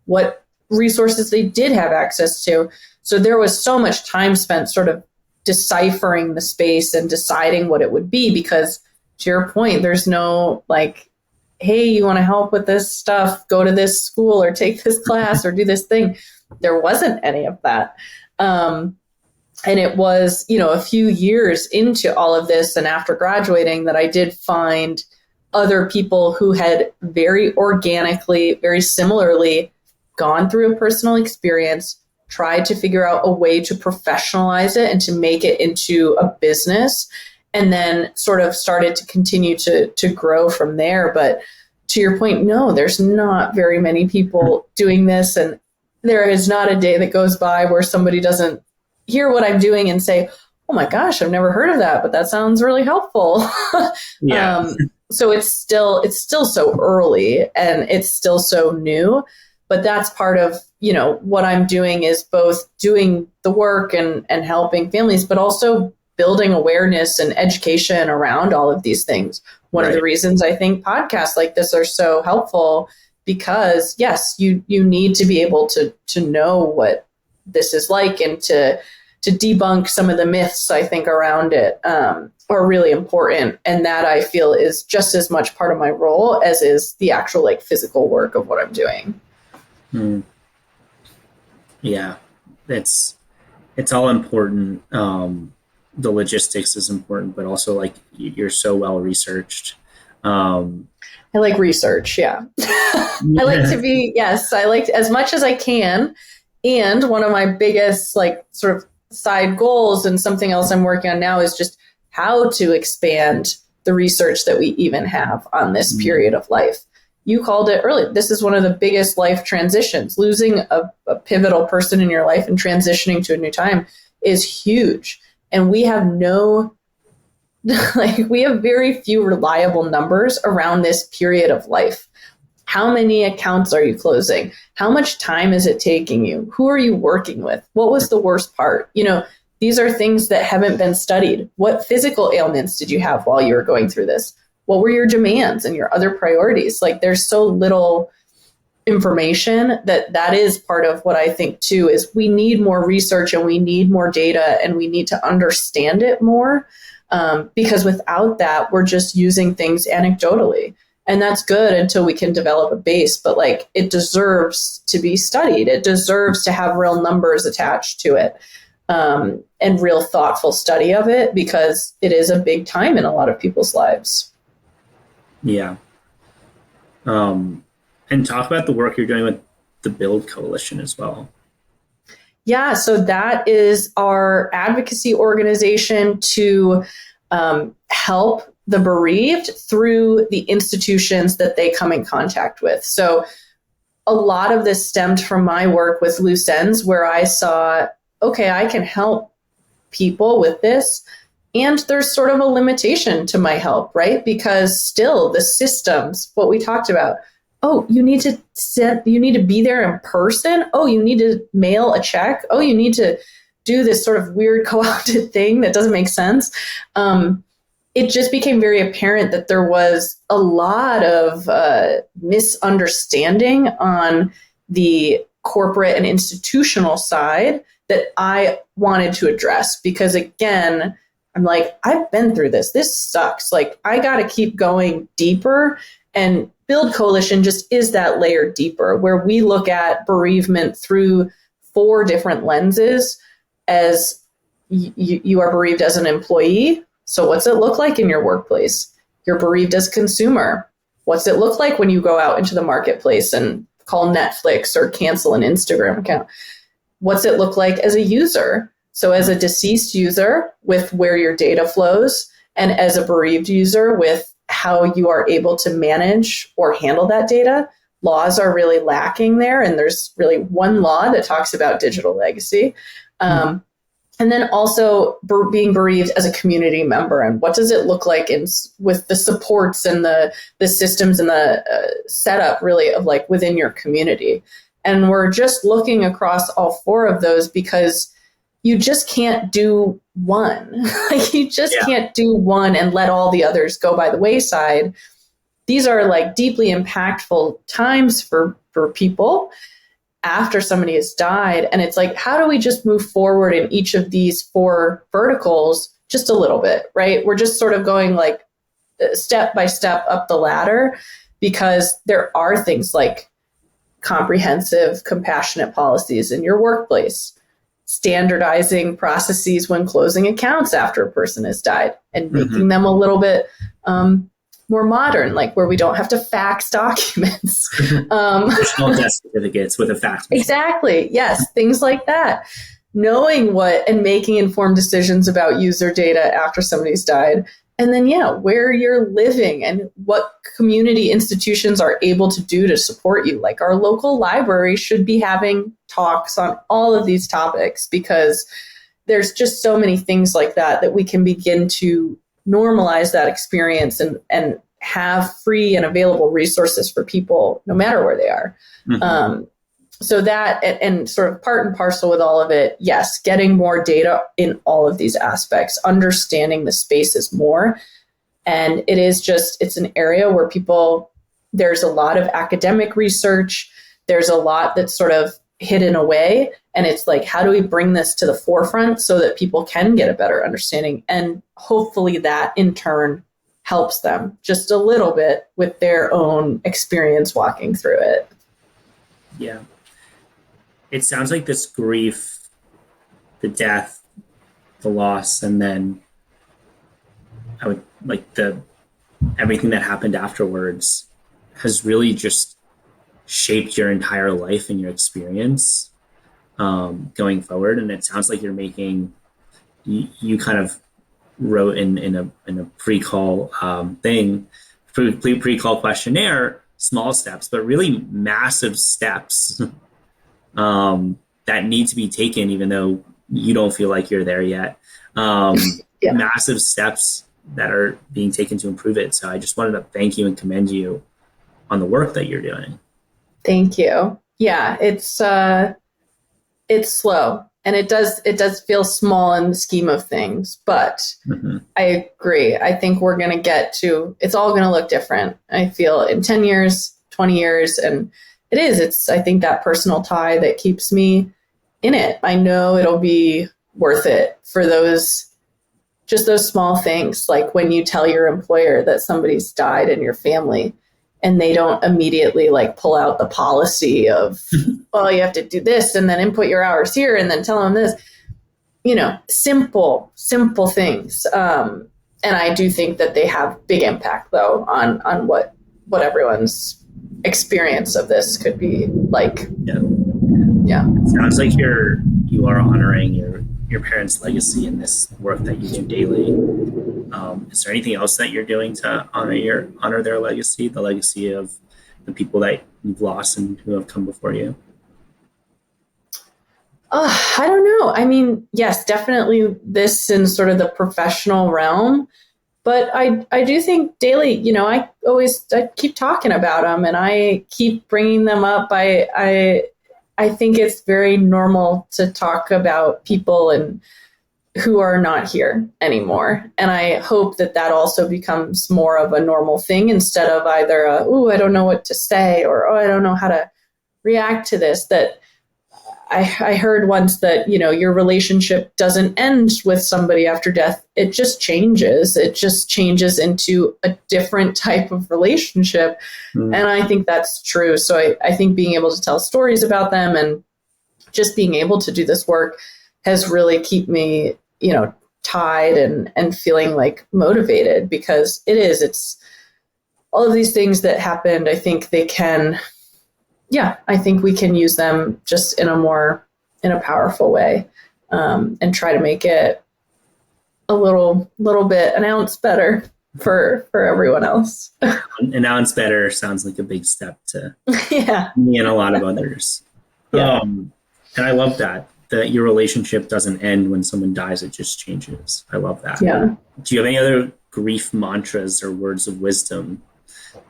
what resources they did have access to. So there was so much time spent sort of deciphering the space and deciding what it would be, because, to your point, there's no, like, hey, you want to help with this stuff, go to this school or take this class or do this thing. There wasn't any of that. And it was, a few years into all of this and after graduating that I did find other people who had very organically, very similarly gone through a personal experience, tried to figure out a way to professionalize it and to make it into a business, and then sort of started to continue to grow from there. But to your point, no, there's not very many people doing this. And there is not a day that goes by where somebody doesn't hear what I'm doing and say, oh my gosh, I've never heard of that, but that sounds really helpful. Yeah. So it's still so early and it's still so new, but that's part of, what I'm doing is both doing the work and helping families, but also building awareness and education around all of these things. One of the reasons I think podcasts like this are so helpful, because yes, you need to be able to know what this is like and to debunk some of the myths, I think, around it are really important. And that I feel is just as much part of my role as is the actual physical work of what I'm doing. Yeah, it's all important. The logistics is important, but also you're so well researched. I like research. Yeah. I like to be, I like as much as I can. And one of my biggest sort of side goals and something else I'm working on now is just how to expand the research that we even have on this period of life. You called it earlier. This is one of the biggest life transitions. Losing a pivotal person in your life and transitioning to a new time is huge. And we have we have very few reliable numbers around this period of life. How many accounts are you closing? How much time is it taking you? Who are you working with? What was the worst part? These are things that haven't been studied. What physical ailments did you have while you were going through this? What were your demands and your other priorities? There's so little information that is part of what I think too, is we need more research and we need more data and we need to understand it more. Because without that, we're just using things anecdotally. And that's good until we can develop a base, but it deserves to be studied. It deserves to have real numbers attached to it, and real thoughtful study of it, because it is a big time in a lot of people's lives. Yeah. And talk about the work you're doing with the Build Coalition as well. Yeah, so that is our advocacy organization to help the bereaved through the institutions that they come in contact with. So a lot of this stemmed from my work with LooseEnds, where I saw, okay, I can help people with this. And there's sort of a limitation to my help, right? Because still the systems, what we talked about, oh, you need to be there in person. Oh, you need to mail a check. Oh, you need to do this sort of weird co-opted thing that doesn't make sense. It just became very apparent that there was a lot of misunderstanding on the corporate and institutional side that I wanted to address, because again, I'm I've been through this. This sucks. I got to keep going deeper, and Build Coalition just is that layer deeper, where we look at bereavement through 4 different lenses. As you are bereaved as an employee. So what's it look like in your workplace? You're bereaved as a consumer. What's it look like when you go out into the marketplace and call Netflix or cancel an Instagram account? What's it look like as a user? So as a deceased user, with where your data flows, and as a bereaved user, with how you are able to manage or handle that data. Laws are really lacking there. And there's really one law that talks about digital legacy. And then also being bereaved as a community member, and what does it look like with the supports and the systems and the setup really of within your community. And we're just looking across all 4 of those, because you just can't do one. You just can't do one and let all the others go by the wayside. These are deeply impactful times for people after somebody has died. And it's how do we just move forward in each of these 4 verticals just a little bit, right? We're just sort of going step by step up the ladder, because there are things like comprehensive, compassionate policies in your workplace, standardizing processes when closing accounts after a person has died, and making them a little bit more modern, where we don't have to fax documents. Additional death certificates with a fax machine. Exactly. Yes. Things like that. Knowing what and making informed decisions about user data after somebody's died, And then, where you're living and what community institutions are able to do to support you. Like our local library should be having talks on all of these topics, because there's just so many things like that we can begin to normalize that experience and have free and available resources for people no matter where they are. Mm-hmm. So that, and sort of part and parcel with all of it, yes, getting more data in all of these aspects, understanding the spaces more. And it's an area where there's a lot of academic research. There's a lot that's sort of hidden away. And it's like, how do we bring this to the forefront so that people can get a better understanding? And hopefully that in turn helps them just a little bit with their own experience walking through it. Yeah. It sounds like this grief, the death, the loss, and then I would like everything that happened afterwards has really just shaped your entire life and your experience going forward. And it sounds like you're making, you kind of wrote in a pre-call pre-call questionnaire, small steps, but really massive steps that need to be taken, even though you don't feel like you're there yet. Massive steps that are being taken to improve it. So I just wanted to thank you and commend you on the work that you're doing. Thank you. Yeah, it's slow, and it does feel small in the scheme of things, but mm-hmm. I agree. I think we're going to it's all going to look different. I feel in 10 years, 20 years, and it's I think that personal tie that keeps me in it. I know it'll be worth it for those small things, like when you tell your employer that somebody's died in your family and they don't immediately like pull out the policy of, well, you have to do this and then input your hours here and then tell them this, simple things. And I do think that they have big impact though on what everyone's experience of this could be like. Yeah. It sounds like you are honoring your parents' legacy in this work that you do daily. Is there anything else that you're doing to honor their legacy, the legacy of the people that you've lost and who have come before you? I don't know. I mean, yes, definitely this in sort of the professional realm, but I do think daily, I keep talking about them and I keep bringing them up. I think it's very normal to talk about people and who are not here anymore. And I hope that also becomes more of a normal thing instead of either, I don't know what to say or, I don't know how to react to this. That I heard once that, your relationship doesn't end with somebody after death. It just changes. It just changes into a different type of relationship. Mm. And I think that's true. So I think being able to tell stories about them and just being able to do this work has really kept me, tied and feeling like motivated, because it's all of these things that happened. I think I think we can use them just in a powerful way, and try to make it a little bit an ounce better for everyone else. An ounce better sounds like a big step to yeah. me and a lot of others. Yeah. And I love that your relationship doesn't end when someone dies, it just changes. I love that. Yeah. Do you have any other grief mantras or words of wisdom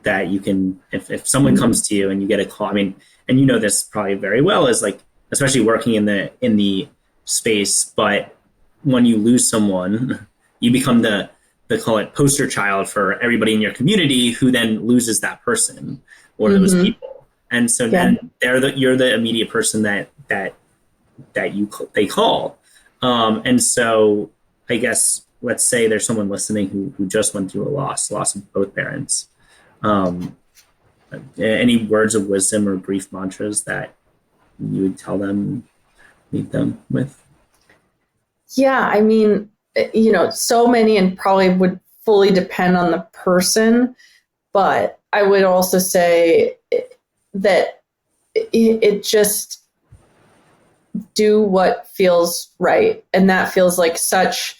that you can, if someone comes to you and you get a call, I mean, and you know this probably very well, is like, especially working in the space, but when you lose someone, you become the call it poster child for everybody in your community who then loses that person or mm-hmm. those people. And so then you're the immediate person that they call. And so I guess, let's say there's someone listening who just went through a loss of both parents. Any words of wisdom or brief mantras that you would tell them, leave them with? Yeah, I mean, so many, and probably would fully depend on the person, but I would also say that it just do what feels right. And that feels like such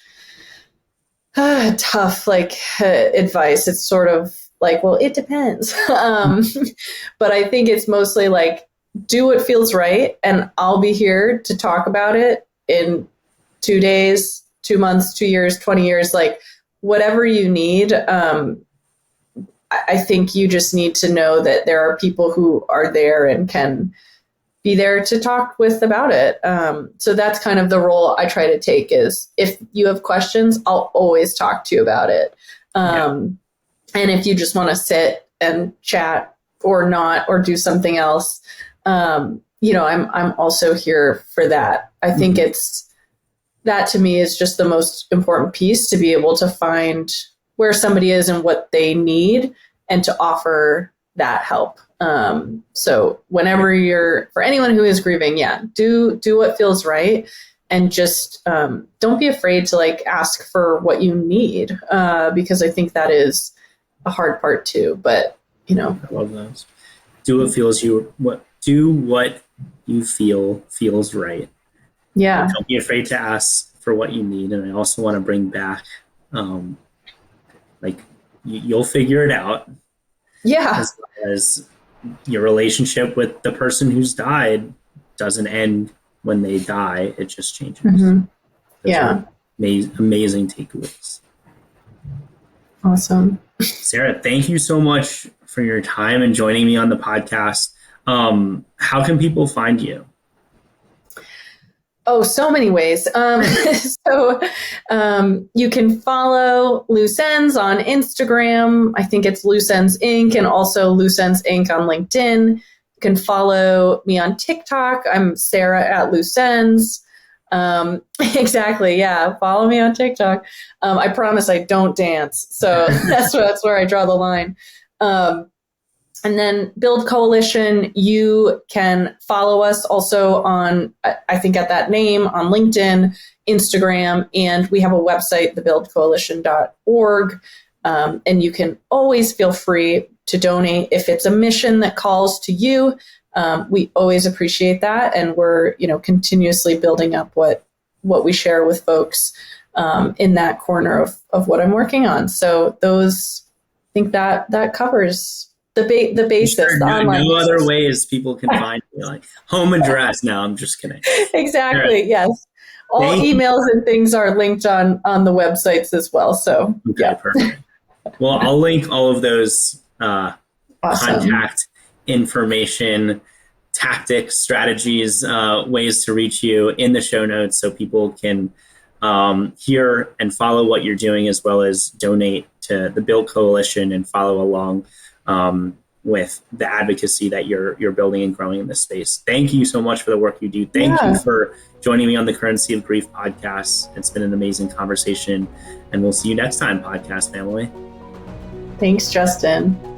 tough, advice. It's sort of like, well, it depends. But I think it's mostly like, do what feels right. And I'll be here to talk about it in 2 days, 2 months, 2 years, 20 years, like whatever you need. I think you just need to know that there are people who are there and can be there to talk with about it. So that's kind of the role I try to take, is if you have questions, I'll always talk to you about it. And if you just want to sit and chat or not, or do something else, I'm also here for that. I think that to me is just the most important piece, to be able to find where somebody is and what they need and to offer that help. So whenever for anyone who is grieving, do what feels right. And just don't be afraid to ask for what you need, because I think that is a hard part too. But I love those. Do what you feel feels right. Yeah. Don't be afraid to ask for what you need. And I also want to bring back, you'll figure it out. Yeah. As well as your relationship with the person who's died doesn't end when they die. It just changes. Those are amazing takeaways. Awesome. Sarah, thank you so much for your time and joining me on the podcast. How can people find you? Oh, so many ways. So you can follow LooseEnds on Instagram. I think it's LooseEnds Inc. and also LooseEnds Inc. on LinkedIn. You can follow me on TikTok. I'm Sarah at LooseEnds. Exactly. Yeah. Follow me on TikTok. I promise I don't dance. So that's where I draw the line. And then Build Coalition, you can follow us also on, I think at that name, on LinkedIn, Instagram, and we have a website, thebuildcoalition.org. And you can always feel free to donate if it's a mission that calls to you. We always appreciate that. And we're, continuously building up what we share with folks in that corner of what I'm working on. So I think that covers the basis. Sure, the online no basis. other ways people can find you, like home address. No, I'm just kidding. Exactly. Right. Yes. All emails and things are linked on the websites as well. So Perfect. Well, I'll link all of those contact information, tactics, strategies, ways to reach you in the show notes, so people can hear and follow what you're doing, as well as donate to the Build Coalition and follow along with the advocacy that you're building and growing in this space. Thank you so much for the work you do. Thank you for joining me on the Currency of Grief podcast. It's been an amazing conversation, and we'll see you next time, podcast family. Thanks, Justin.